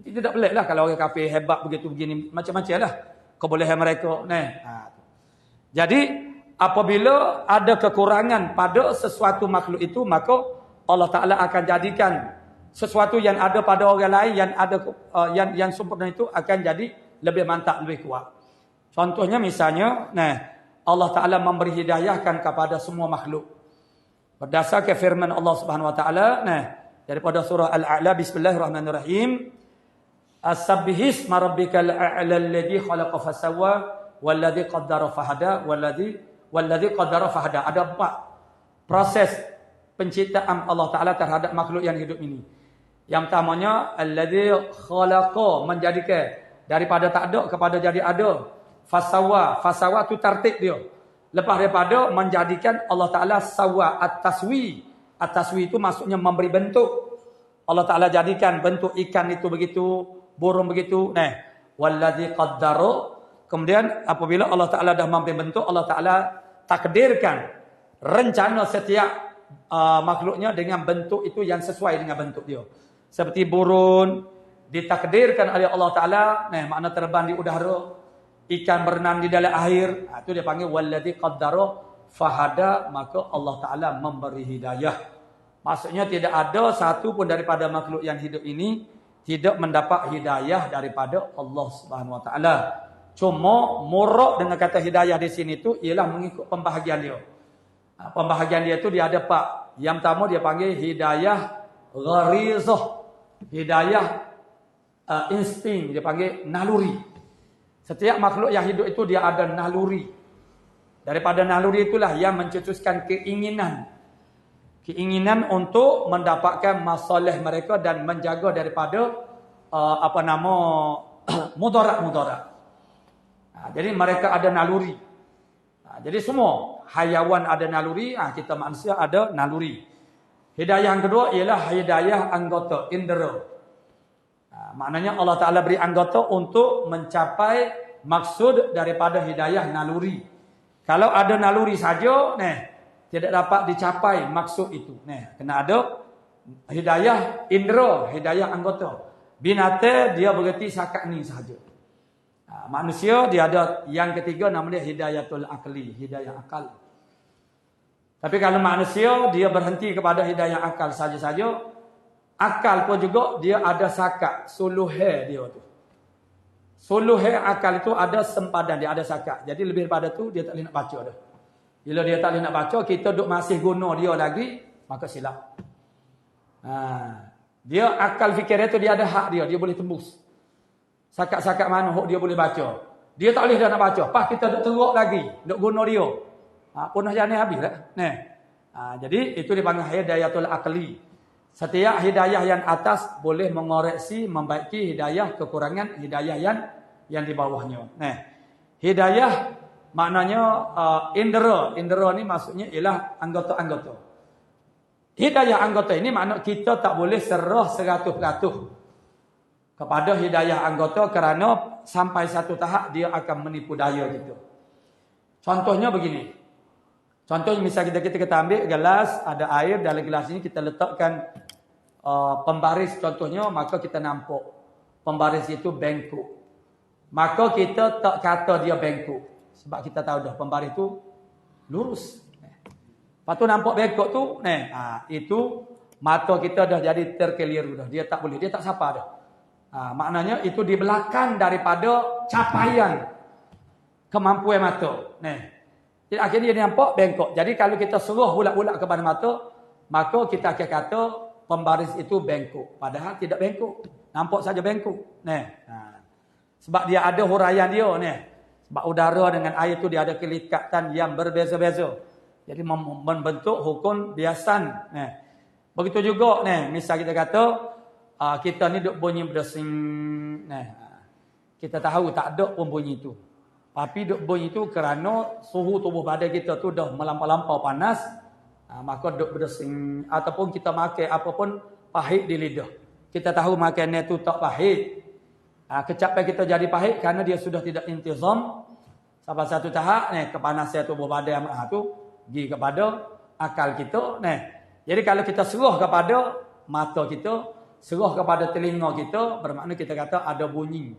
Itu tidak pelik lah kalau orang kafir hebat begitu begini. Macam-macam lah kebolehan mereka. Jadi, apabila ada kekurangan pada sesuatu makhluk itu, maka Allah Ta'ala akan jadikan sesuatu yang ada pada orang lain, yang sempurna itu akan jadi lebih mantap, lebih kuat. Contohnya misalnya, Allah Ta'ala memberi hidayahkan kepada semua makhluk. Berdasarkan firman Allah Subhanahu Wa Ta'ala, daripada surah Al-A'la, Bismillahirrahmanirrahim. As-sabbihisma rabbikal a'la alladhi khalaqa fasawwa walladhi qaddara fahada walladhi qaddara fahada. Ada 4 proses penciptaan Allah Ta'ala terhadap makhluk yang hidup ini. Yang pertamanya, alladhi khalaqa, menjadikan daripada tak ada kepada jadi ada. Fasawa tu tertib dia. Lepas daripada menjadikan Allah Ta'ala sawa at-taswi. At-taswi itu maksudnya memberi bentuk. Allah Ta'ala jadikan bentuk ikan itu begitu, burung begitu. Walladhi qaddara. Kemudian apabila Allah Ta'ala dah memberi bentuk, Allah Ta'ala takdirkan rencana setiap makhluknya dengan bentuk itu yang sesuai dengan bentuk dia. Seperti burung ditakdirkan oleh Allah Ta'ala, makna terbang di udara. Ikan berenang di dalam air, itu dia panggil walladhi qaddara fahada, maka Allah Ta'ala memberi hidayah. Maksudnya tidak ada satu pun daripada makhluk yang hidup ini tidak mendapat hidayah daripada Allah Subhanahu Wa Ta'ala. Cuma murad dengan kata hidayah di sini tu ialah mengikut pembahagian dia. Pembahagian dia tu dia ada 4. Yang pertama dia panggil hidayah gharizah, hidayah insting, dia panggil naluri. Setiap makhluk yang hidup itu dia ada naluri. Daripada naluri itulah yang mencetuskan keinginan. Keinginan untuk mendapatkan masalah mereka dan menjaga daripada mudarat-mudarat. Jadi mereka ada naluri. Jadi semua hayawan ada naluri, kita manusia ada naluri. Hidayah yang kedua ialah hidayah anggota, indera. Maknanya Allah Ta'ala beri anggota untuk mencapai maksud daripada hidayah naluri. Kalau ada naluri saja, tidak dapat dicapai maksud itu. Kena ada hidayah indera, hidayah anggota. Binatang dia bererti sakat ni sahaja. Manusia dia ada yang ketiga namanya hidayatul akli, hidayah akal. Tapi kalau manusia dia berhenti kepada hidayah akal saja-saja, akal pun juga dia ada sakat, suluhai dia tu. Suluhai akal itu ada sempadan, dia ada sakat. Jadi lebih daripada tu dia tak boleh nak baca dah. Bila dia tak boleh nak baca, kita duk masih guna dia lagi, maka silap. Dia akal fikir dia tu dia ada hak dia boleh tembus. Sakat-sakat mana hak dia boleh baca. Dia tak boleh dah nak baca. Pas kita duk teruk lagi, duk guna dia. Punah jana habislah. Jadi itu dipanggil hidayatul akli. Setiap hidayah yang atas boleh mengoreksi, membaiki hidayah kekurangan hidayah yang di bawahnya. Hidayah maknanya indera. Indera ni maksudnya ialah anggota-anggota. Hidayah anggota ini makna kita tak boleh serah 100% kepada hidayah anggota kerana sampai satu tahap dia akan menipu daya kita. Contohnya begini. Contohnya misalnya kita ambil gelas, ada air dalam gelas ini kita letakkan pembaris contohnya, maka kita nampak pembaris itu bengkok. Maka kita tak kata dia bengkok. Sebab kita tahu dah pembaris itu lurus. Lepas tu nampak bengkok tu, itu mata kita dah jadi terkeliru dah. Dia tak boleh, dia tak sapa dah. Maknanya itu di belakang daripada capaian kemampuan mata. Jadi akhirnya dia nampak bengkok. Jadi kalau kita suruh bulat-bulat kepada mata, maka kita akan kata pembaris itu bengkok. Padahal tidak bengkok. Nampak saja bengkok. Sebab dia ada huraian dia. Sebab udara dengan air itu dia ada kelikatan yang berbeza-beza. Jadi membentuk hukum biasan. Begitu juga misal kita kata kita ni duk bunyi berdesing. Kita tahu tak ada pun bunyi itu. Tapi duk bunyi itu kerana suhu tubuh badan kita tu dah melampau-lampau panas. Maka duk berdesing. Ataupun kita makan apapun pahit di lidah. Kita tahu makanan itu tak pahit. Kecapai kita jadi pahit kerana dia sudah tidak intizam. Sampai satu tahap kepanasan tubuh badan tu pergi kepada akal kita. Jadi kalau kita seruh kepada mata kita, seruh kepada telinga kita, bermakna kita kata ada bunyi.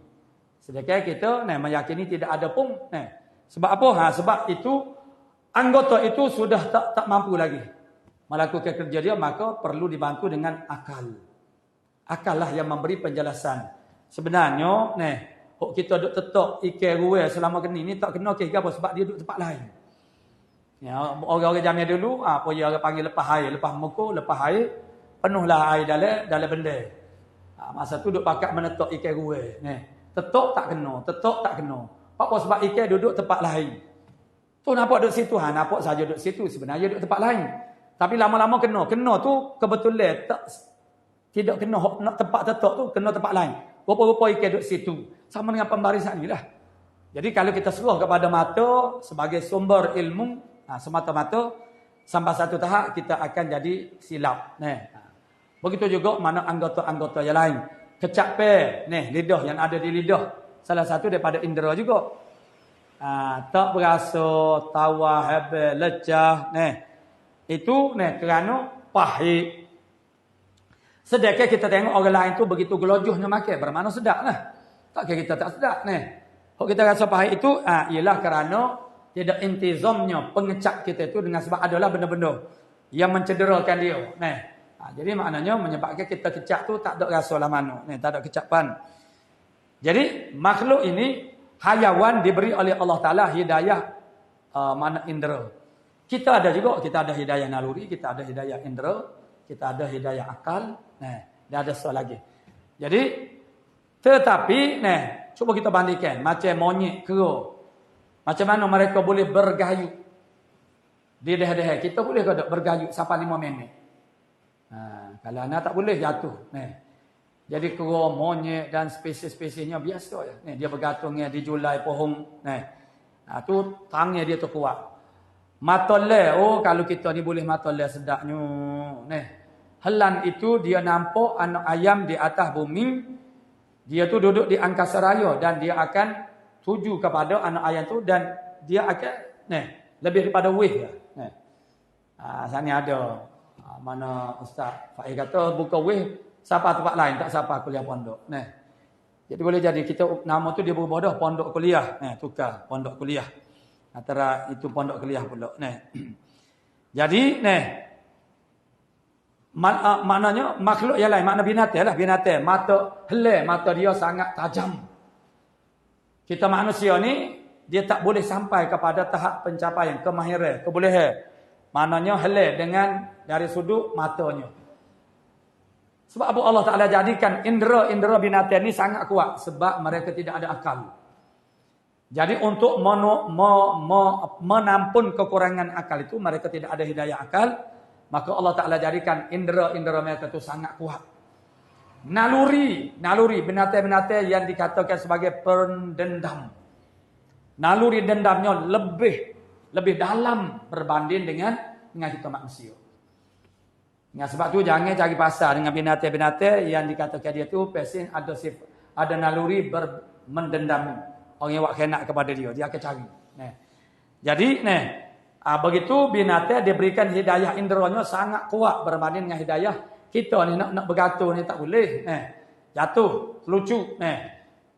Sedangkan kita meyakini tidak ada pun. Sebab apa? Sebab itu anggota itu sudah tak mampu lagi melakukan kerja dia, maka perlu dibantu dengan akal. Akal lah yang memberi penjelasan. Sebenarnya kita duk tetok ikan ruai selama kini ni tak kena ke apa sebab dia duduk tempat lain. Orang-orang zaman dulu apa dia orang panggil lepas air, lepas muka, lepas air, penuhlah air dalam benda. Masa tu duk pakat menetok ikan ruai. Tetok tak kena, tetok tak kena. Apa sebab ikan duduk tempat lain. Tu nampak duduk situ, nampak saja duduk situ, sebenarnya duduk tempat lain. Tapi lama-lama kena. Kena tu kebetulan tidak kena nak tempat tetok tu, kena tempat lain. Rupa-rupa ikan duduk situ. Sama dengan pembarisan ni lah. Jadi kalau kita seruh kepada mata sebagai sumber ilmu, semata-mata sampai satu tahap kita akan jadi silap. Begitu juga mana anggota-anggota yang lain. Kecapai, lidah yang ada di lidah. Salah satu daripada indera juga. Tak berasa, tawa, habis, lecah. Itu kerana pahit. Sedangkan kita tengok orang lain tu begitu gelojohnya makan. Bermakna sedap lah. Tak kira kita tak sedap. Kalau kita rasa pahit itu, ialah kerana tidak intizamnya pengecap kita itu dengan sebab adalah benda-benda yang mencederakan dia. Jadi maknanya menyebabkan kita kecap tu tak ada rasa lah mana. Tak ada kecapan. Jadi makhluk ini, hayawan diberi oleh Allah Ta'ala hidayah mana indera. Kita ada juga, kita ada hidayah naluri, kita ada hidayah indera, kita ada hidayah akal. Dan ada soal lagi. Jadi, tetapi, cuba kita bandingkan. Macam monyet, kera. Macam mana mereka boleh bergayut. Di deha-deha. Kita boleh ke tak bergayut sampai 5 minit? Kalau anak tak boleh, jatuh. Jadi, kera, monyet dan spesies-spesiesnya biasa. Dia bergantungnya di julai pohon. Tu tangannya dia tu kuat. Matoleh. Kalau kita ni boleh matoleh sedapnya. Helan itu dia nampak anak ayam di atas bumi. Dia tu duduk di angkasa raya dan dia akan tuju kepada anak ayam tu dan dia akan lebih daripada weh. Sana ada mana Ustaz Faiz kata buka weh siapa tempat lain tak siapa kuliah pondok. Jadi boleh jadi kita nama tu dia berubah dah pondok kuliah. Tukar pondok kuliah. Antara itu pondok kuliah pula. Jadi maknanya makhluk yang lain, makna binatang lah. Binatang, mata helai, mata dia sangat tajam. Kita manusia ni, dia tak boleh sampai kepada tahap pencapaian, kemahiran, kebolehan. Maknanya helai dengan dari sudut matanya. Sebab apa Allah Ta'ala jadikan indera-indera binatang ni sangat kuat. Sebab mereka tidak ada akal. Jadi untuk menampun kekurangan akal itu, mereka tidak ada hidayah akal. Maka Allah Ta'ala jadikan indera-indera mereka itu sangat kuat. Naluri, binatang-binatang yang dikatakan sebagai pendendam. Naluri dendamnya lebih dalam berbanding dengan kita manusia. Sebab tu jangan cari pasal dengan binatang-binatang yang dikatakan dia tu pesin ada naluri mendendam orang yang buat khianat kepada dia. Dia akan cari. Jadi, begitu binatang diberikan hidayah inderanya sangat kuat berbanding dengan hidayah kita ni nak bergatur ni tak boleh. Jatuh, lucu.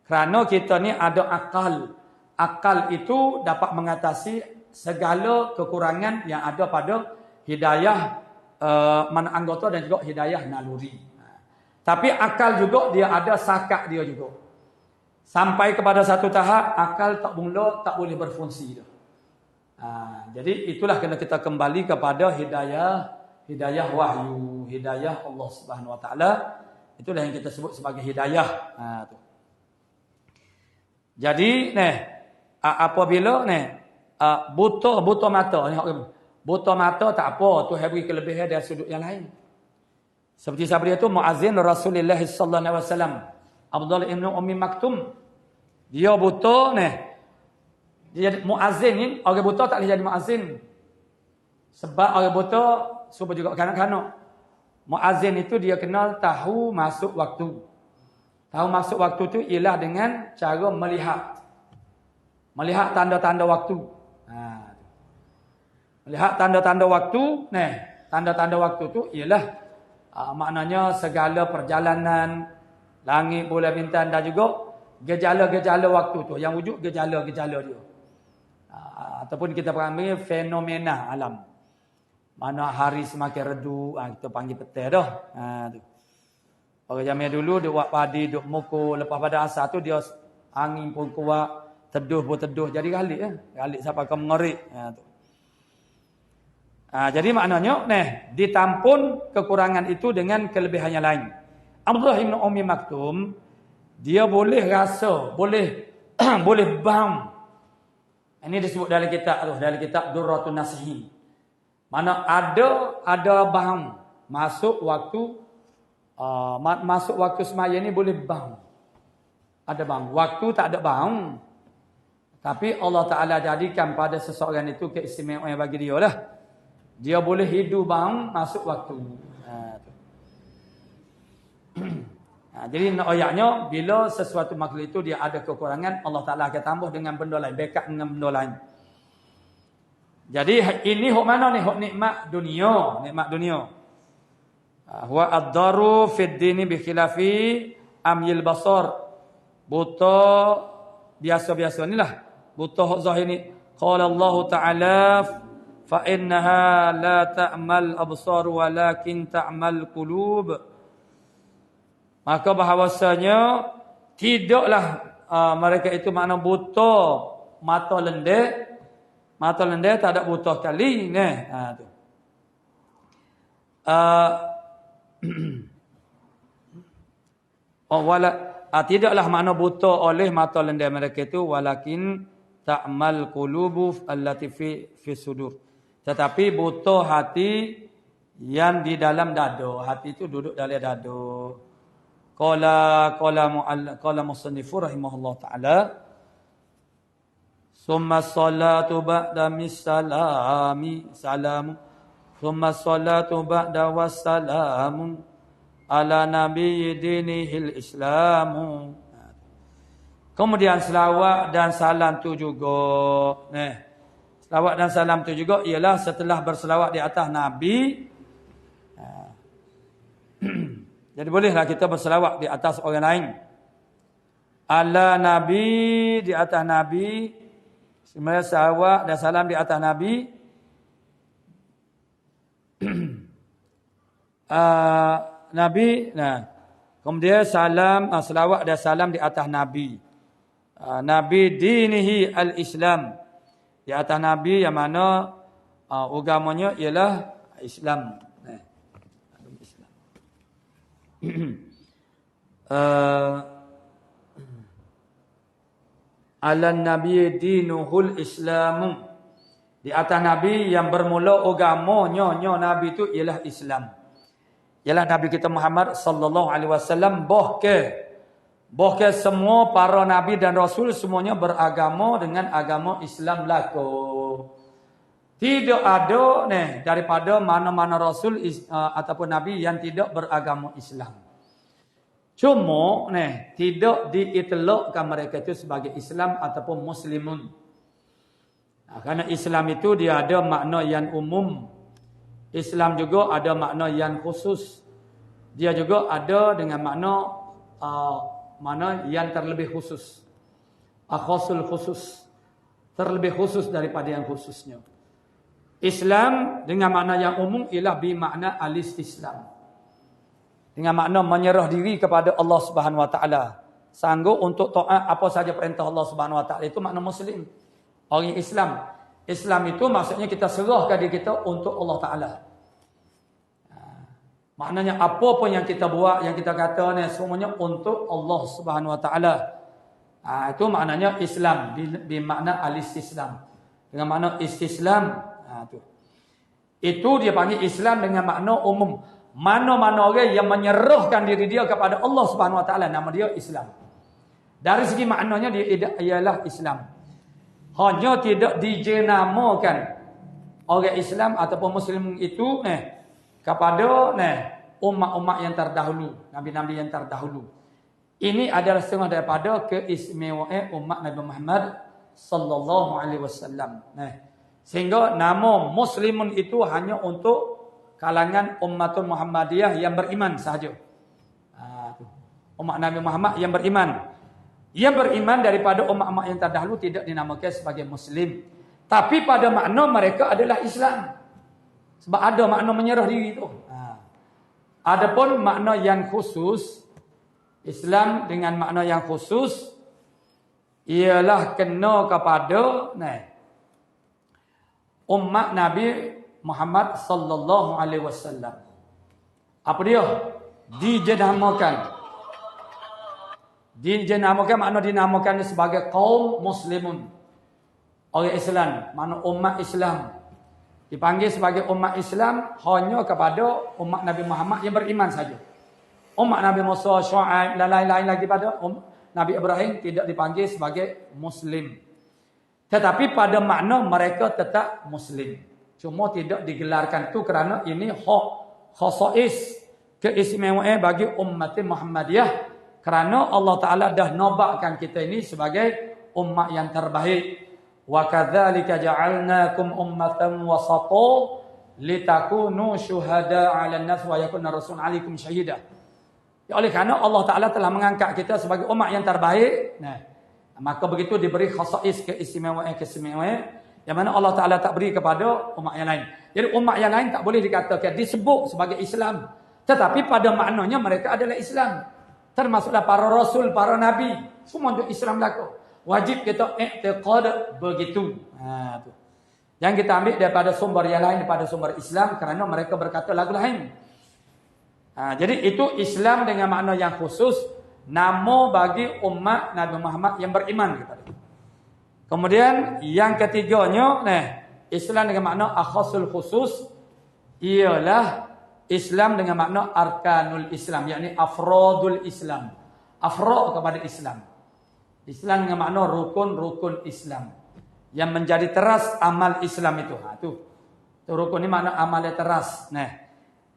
Kerana kita ni ada akal. Akal itu dapat mengatasi segala kekurangan yang ada pada hidayah mana anggota dan juga hidayah naluri. Tapi akal juga dia ada sakat dia juga. Sampai kepada satu tahap akal tak boleh berfungsi dah. Jadi itulah kena kita kembali kepada hidayah wahyu, hidayah Allah Subhanahu Wa Taala. Itulah yang kita sebut sebagai hidayah. Tu. Jadi apabila buta mata ni, buta mata tak apa, tu beri kelebihan dari sudut yang lain. Seperti sahabat itu muazzin Rasulullah sallallahu alaihi wasallam, Abdullah ibn Ummi Maktum. Dia buta dia muazzin ni, orang buta tak boleh jadi muazzin. Sebab orang buta supaya juga kanak-kanak. Muazzin itu dia kena tahu masuk waktu. Tahu masuk waktu tu ialah dengan cara melihat. Melihat tanda-tanda waktu. Melihat tanda-tanda waktu, tanda-tanda waktu tu ialah maknanya segala perjalanan langit, bulan, bintang dan juga gejala-gejala waktu tu, yang wujud gejala-gejala dia. Ataupun kita panggil fenomena alam. Mana hari semakin redu, kita panggil petang dah. Tu. Orang zaman dulu dia buat padi, duk mukul, lepas pada asar tu dia angin pun kuat, teduh pun teduh, jadi galik galik sampai ke mengerik. Tu. Jadi maknanya ditampun kekurangan itu dengan kelebihan yang lain. Abdullah bin Ummi Maktum dia boleh rasa, boleh boleh faham. Ini disebut dalam kitab Durratun Nasihin. Mana ada faham masuk waktu semaya ni boleh faham. Ada faham. Waktu tak ada faham. Tapi Allah Taala jadikan pada seseorang itu keistimewaan bagi dia lah. Dia boleh hidup bang masuk waktu. Jadi ayatnya bila sesuatu makhluk itu dia ada kekurangan, Allah Taala akan tambah dengan benda lain, backup dengan benda lain. Jadi ini hok mana ni? Hok nikmat dunia. Huwa ad-daru fid dini bi khilafi amyil basar. Buta biasa-biasa inilah. Buta hok zahir ni. Qala Allah Taala fa innaha la ta'mal absar walakin ta'mal qulub. Maka bahawasanya tidaklah mereka itu makna buta mata lendek. Mata lendek tak ada buta kali tu. Tidaklah makna buta oleh mata lendek mereka itu, walakin ta'mal qulubu allati fi sudur. Tetapi buta hati yang di dalam dada. Hati itu duduk dalam dada. Qala musannifu rahimahullah ta'ala. Summa salatu ba'da misalami salamu. Summa salatu ba'da wassalamu. Ala nabiyyi dinihil islamu. Kemudian selawat dan salam tu juga. Selawat dan salam tu juga ialah setelah berselawat di atas Nabi. Jadi bolehlah kita berselawat di atas orang lain. Ala Nabi, di atas Nabi. Sebenarnya selawat dan salam di atas Nabi. Nabi, kemudian salam, selawat dan salam di atas Nabi. Nabi dinihi al-Islam. Di atas Nabi yang mana agamanya ialah Islam. Ala Nabi dinuhul Islamu. Di atas Nabi yang bermula agamanya Nabi itu ialah Islam. Ialah Nabi kita Muhammad sallallahu alaihi wasallam. Bahkan semua para nabi dan rasul semuanya beragama dengan agama Islam laku. Tidak ada daripada mana-mana rasul ataupun nabi yang tidak beragama Islam. Cuma tidak diitlaqkan mereka itu sebagai Islam ataupun muslimun. Karena Islam itu dia ada makna yang umum. Islam juga ada makna yang khusus. Dia juga ada dengan makna yang terlebih khusus. Akhasul khusus. Terlebih khusus daripada yang khususnya. Islam dengan makna yang umum ialah bermakna al-istislam. dengan makna menyerah diri kepada Allah Subhanahu Wa Taala. Sanggup untuk taat apa saja perintah Allah Subhanahu Wa Taala, itu makna muslim. Orang Islam. Islam itu maksudnya kita serahkan diri kita untuk Allah Taala. Maknanya apa pun yang kita buat, yang kita kata ni semuanya untuk Allah Subhanahu Wa Taala. Itu maknanya Islam, bermakna al-istislam. Dengan makna istislam, itu dia panggil Islam dengan makna umum. Mana-mana orang yang menyerahkan diri dia kepada Allah Subhanahu Wa Taala, nama dia Islam. Dari segi maknanya dia ialah Islam. Hanya tidak dijenamakan orang Islam ataupun Muslim itu kepada umat-umat yang terdahulu, nabi-nabi yang terdahulu. Ini adalah setengah daripada keistimewaan umat Nabi Muhammad sallallahu alaihi wasallam. Sehingga nama Muslimun itu hanya untuk kalangan ummatul Muhammadiyah yang beriman sahaja. Umat Nabi Muhammad yang beriman. Yang beriman daripada umat-umat yang terdahulu tidak dinamakan sebagai Muslim. Tapi pada makna mereka adalah Islam. Sebab ada makna menyerah diri itu. Adapun makna yang khusus, Islam dengan makna yang khusus ialah kena kepada umat Nabi Muhammad sallallahu alaihi wasallam. Apa dia? Dijenamakan. Dinamakan, makna dinamakan sebagai kaum muslimun. Orang Islam, makna umat Islam. Dipanggil sebagai umat Islam hanya kepada umat Nabi Muhammad yang beriman saja. Umat Nabi Musa, Syuaib dan lain-lain lagi pada Nabi Ibrahim tidak dipanggil sebagai muslim. Tetapi pada makna mereka tetap muslim. Cuma tidak digelarkan tu kerana ini hak khasais, keistimewaan bagi umat Muhammadiyah. Kerana Allah Ta'ala dah nobakkan kita ini sebagai umat yang terbaik. Wa kadzalika ja'alnakum ummatan wasata litakunu syuhada 'alan nas wa yakuna rasul 'alaikum syahida. Oleh kerana Allah Ta'ala telah mengangkat kita sebagai umat yang terbaik. Maka begitu diberi khasais, keistimewaan yang mana Allah Ta'ala tak beri kepada umat yang lain. Jadi umat yang lain tak boleh dikatakan disebut sebagai Islam. Tetapi pada maknanya mereka adalah Islam. Termasuklah para rasul, para nabi, semua untuk Islam laku. Wajib kita i'tiqad begitu. Tu. Yang kita ambil daripada sumber yang lain daripada sumber Islam kerana mereka berkata lagu lain. Jadi itu Islam dengan makna yang khusus, nama bagi umat Nabi Muhammad yang beriman kepada. Kemudian yang ketiganya, Islam dengan makna akhasul khusus ialah Islam dengan makna arkanul Islam, yakni afradul Islam. Afrad kepada Islam. Islam dengan makna rukun-rukun Islam. Yang menjadi teras amal Islam itu. Tu rukun ni makna amal yang teras.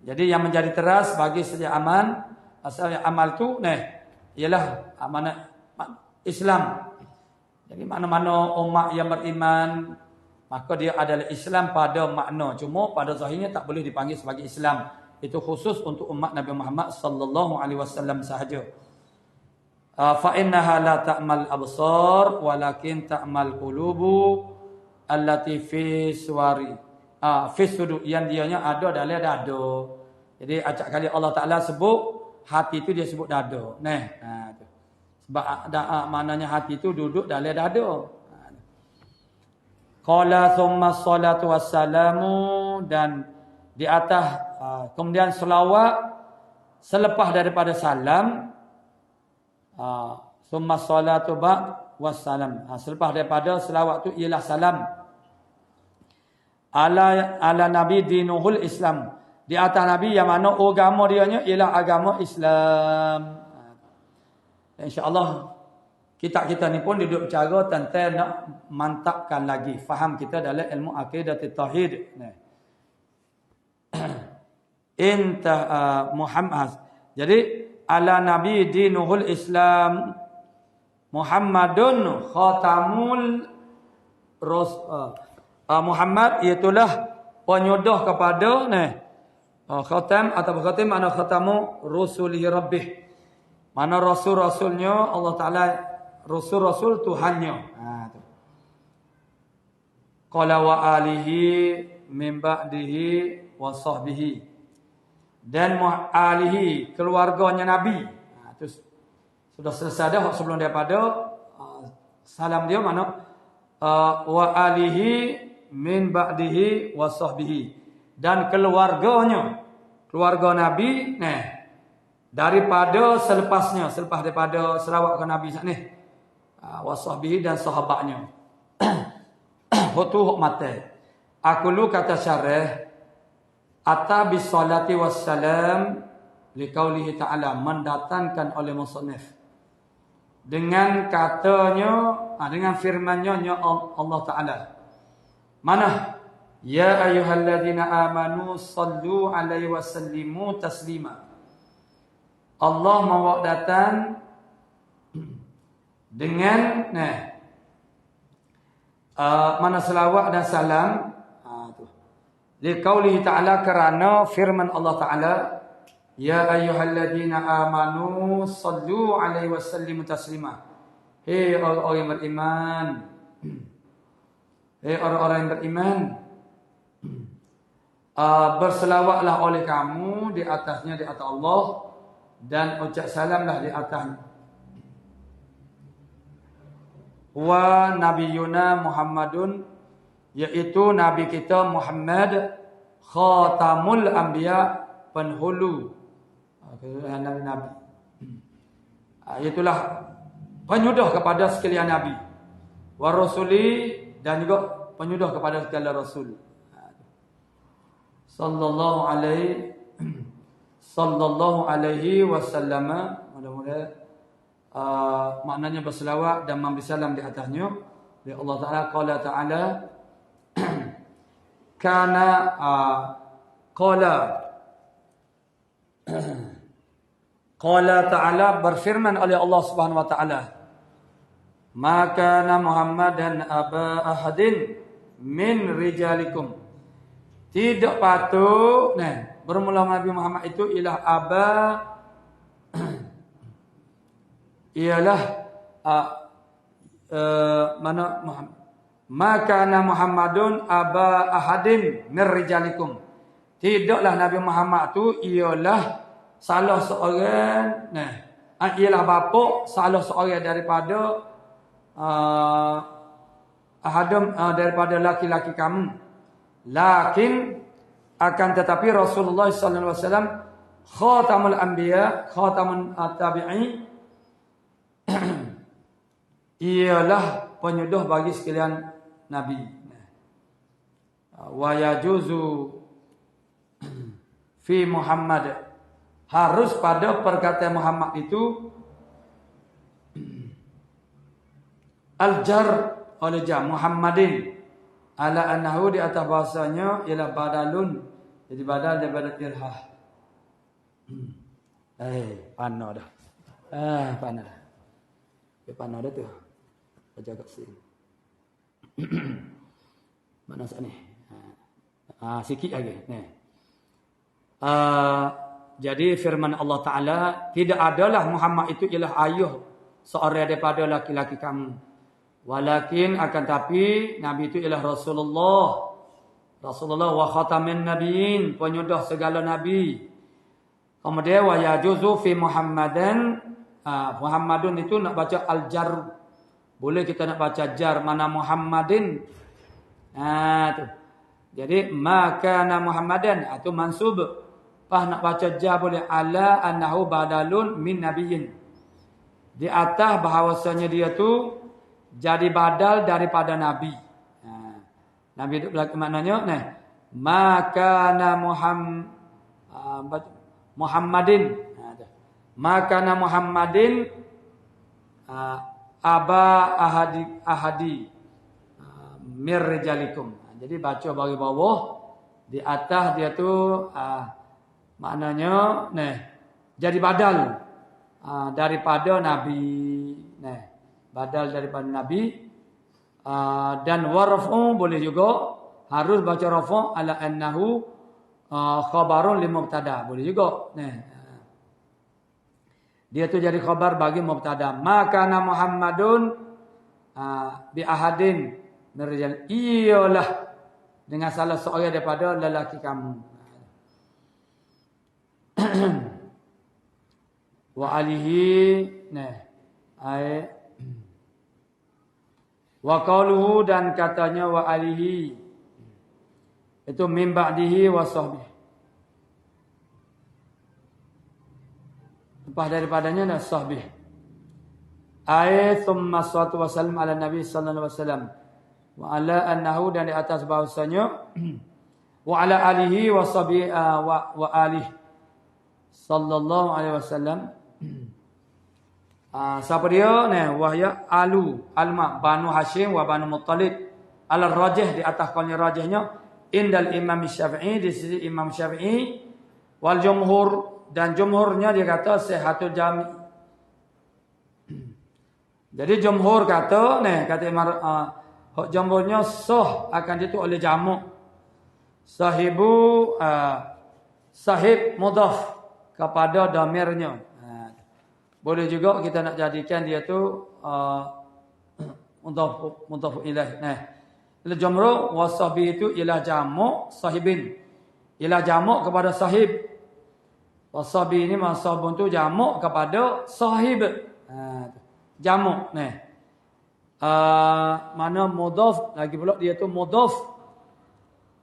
Jadi yang menjadi teras bagi setiap amal, asal amal tu ialah amal Islam. Jadi mana-mana umat yang beriman, maka dia adalah Islam pada makna. Cuma pada zahirnya tak boleh dipanggil sebagai Islam. Itu khusus untuk umat Nabi Muhammad sallallahu alaihi wasallam sahaja. Fa innaha la ta'mal absar walakin ta'mal qulubu allati fi suwari. Fi sudur, yang dianya ada dalam dada. Jadi acak kali Allah Taala sebut hati itu dia sebut dada. Tu. Sebab maknanya hati itu duduk dalam dada. Qala thumma salatu wassalamu, dan di atas kemudian selawat selepas daripada salam, thumma salatu ba'd wassalam. Selepas daripada selawat tu ialah salam. Ala nabi dinuhul Islam. Di atas nabi yang mana agama dianya ialah agama Islam. InsyaAllah kita ni pun duduk bercara tentang nak mantapkan lagi faham kita dalam ilmu akidah tauhid. Muhammad. Jadi ala nabi dinuhul Islam Muhammadun khatamul Muhammad iaitulah penyudah kepada khatam atau khatam makna khatamu rusulihi rabbih. Mana rasul-rasulnya Allah Taala, rasul-rasul Tuhannya. Qala wa alihi min ba'dihi wa sahbihi. dan alihi, keluarganya Nabi. Terus sudah selesai dah sebelum daripada salam dia mana wa alihi min ba'dihi wa sahbihi, dan keluarga Nabi daripada selepas daripada selawat ke Nabi ni wa sahbihi dan sahabatnya. Hok mata aku lu kata syarah ata bis salati wassalam liqaulihi ta'ala, mendatangkan oleh musannif dengan katanya, dengan firman-Nya Allah Taala. Mana? Ya ayyuhalladzina amanu sallu alaihi wasallimu taslima. Allah mau datang dengan mana selawat dan salam liqaulihi ta'ala, kerana firman Allah Taala, ya ayyuhalladzina amanu sallu alaihi wasallimu taslima. Hei orang-orang yang beriman, berselawatlah oleh kamu di atasnya, di atas Allah, dan ucap salamlah di atasnya. Wa nabiyuna Muhammadun, yaitu nabi kita Muhammad, khatamul anbiya, penghulu nabi-nabi. Itulah penyudah kepada sekalian nabi. Wa rasuli, dan juga penyudah kepada segala rasul. Sallallahu alaihi wasallam. Mudah-mudahan maknanya berselawat dan memberi salam di atasnya. Di Allah Taala qala ta'ala kana qala ta'ala, berfirman oleh Allah Subhanahu wa taala, maka Muhammadan aba ahadin min rijalikum, tidak patut bermula Nabi Muhammad itu ialah aba ialah mana Muhammad, maka Muhammadun aba ahadin min rijalikum, tidaklah Nabi Muhammad tu ialah salah seorang ialah bapa salah seorang daripada ahadum daripada laki-laki kamu. Lakin akan tetapi Rasulullah sallallahu alaihi wasallam khatamul anbiya, khatamun tabi'in, ialah penyudah bagi sekalian nabi. Wa yajuzu fi Muhammad, harus pada perkataan Muhammad itu al-jar oleh jam Muhammadin ala annahu, di atas bahasanya ialah badalun, jadi badal daripada tirhah. Panah dah. Panah dah. Panah dah tu. Baca kat sini. Mana sat ni? Sikit lagi. Jadi firman Allah Taala, tidak adalah Muhammad itu ialah ayuh seorang daripada laki-laki kamu. Walakin akan tapi Nabi itu ialah Rasulullah wa khatamin nabiyyin, penyudah segala nabi. Kemudian wa yajuzu fi Muhammadan, Muhammadun itu nak baca al-jar, boleh kita nak baca jar, mana Muhammadin. Tu. Jadi maka Muhammadan itu mansub. Pas nak baca jar boleh ala annahu badalun min nabiyyin. Di atas bahawasanya dia tu jadi badal daripada nabi. Nabi itu maknanya maka Muhammadin, maka Muhammadin aba ahadi mir rijalikum. Jadi baca bagi bawah, di atas dia tu maknanya jadi badal daripada nabi. Badal daripada nabi. Dan warfu boleh juga, harus baca rafu ala annahu khabarun li mubtada, boleh juga. Dia tu jadi khabar bagi mubtada. Maka Muhammadun bi ahadin mirjal, ialah dengan salah seorang daripada lelaki kamu. wa alihi nah ai wa qauluhu dan katanya wa alihi itu min ba'dihi wa sahbihi. Lepas daripadanya dah sahbihi. Ai thumma salatu wasallam ala nabi sallallahu alaihi wasallam wa ala annahu dan di atas bahwasanya wa ala alihi wa sahbihi wa alihi sallallahu alaihi wasallam. Siapa dia ni? Wahya alu alma Banu Hashim wa Banu Muttalib ala rajih di atas kaulnya rajihnya indal Imam Syafi'i di sisi Imam Syafi'i wal jumhur dan jumhurnya dia kata sihatul jami. Jadi jumhur kata ni kata Imam jumhurnya sah akan itu oleh jamak sahibu sahib mudhaf kepada dhamirnya. Boleh juga kita nak jadikan dia tu mudhaf ilaih. Nah, al-jamru wa sahbi itu ialah jamak sahibin. Ialah jamak kepada sahib. Wasabi ini masabun tu jamak kepada sahib. Jamak. Nah. Mana mudhaf lagi pula dia tu mudhaf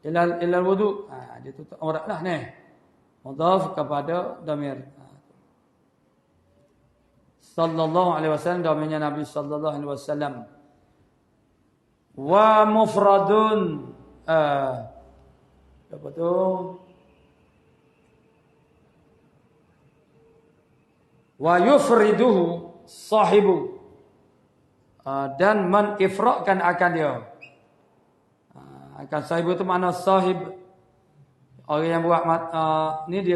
ilal wudu. Dia tu auratlah ni. Mudhaf kepada dhamir. Sallallahu alaihi wasallam dhamirnya Nabi sallallahu alaihi wasallam. Wa mufradun apa tu? Wa yufriduhu sahibu. Dan menifradkan akan dia. Akan sahibu itu makna sahib. Orang yang buat ni dia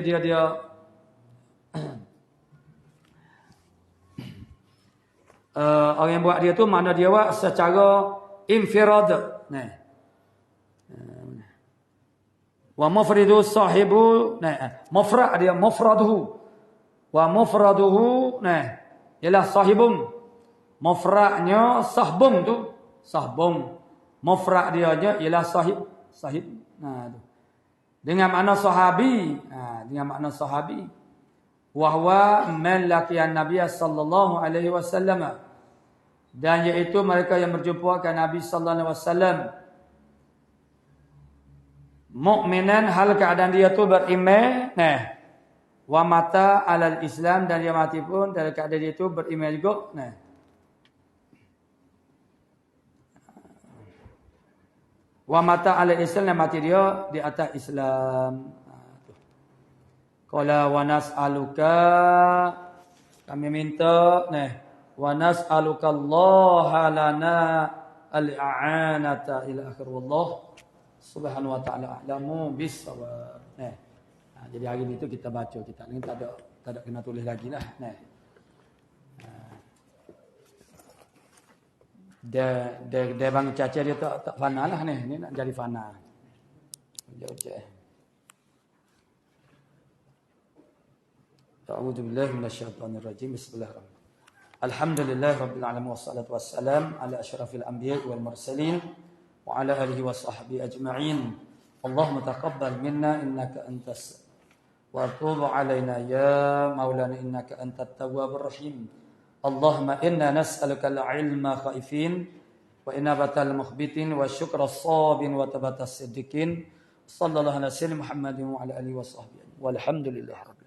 orang yang buat dia tu makna dia buat secara infirad. Nah. Wa mufridu sahibu, nah, mufrad dia mufraduhu. Wa mufraduhu, nah, ialah sahibum. Mufradnya sahbum tu, sahbum. Mufrad dia aja ialah sahib. Nah, tu. Dengan makna sahabi, dengan makna sahabi. Wa huwa man laqiyan Nabiy sallallahu alaihi wasallam. Dan iaitu mereka yang berjumpa dengan Nabi sallallahu alaihi wasallam. Mukminan hal keadaan dia tu beriman, nah. Wa mata alal Islam dan dia mati pun dalam keadaan dia tu beriman juga, nah. Wa mata alal Islam dan mati dia di atas Islam. Qala wa nas'aluka kami minta nah wa nas'aluka Allah lana al-i'anata ila akhir wallah subhanahu wa ta'ala a'lamu bis-shawab. Nah. Jadi hari ni tu kita baca kita ni tak ada kena tulis lagi lah. Nah. Dia bang caca dia tak fana lah ni. Ni nak jadi fana. Jauh-jauh. A'udzu billahi minasyaitonir rajim. Bismillahirrahmanirrahim. Alhamdulillahirabbil alamin wassalatu wassalam ala asyrafil anbiya'i wal mursalin wa ala alihi washabbihi ajma'in. Allahumma taqabbal minna innaka antas wa tub alaina ya maulana innaka antat tawwabur rahim. Allahumma inna nas'aluka al-ilma khaifin wa inabatal mukhbitin wa syukra sabin wa tabatas siddiqin. Sallallahu alaihi wasallam Muhammadin wa ala alihi washabbihi. Walhamdulillah.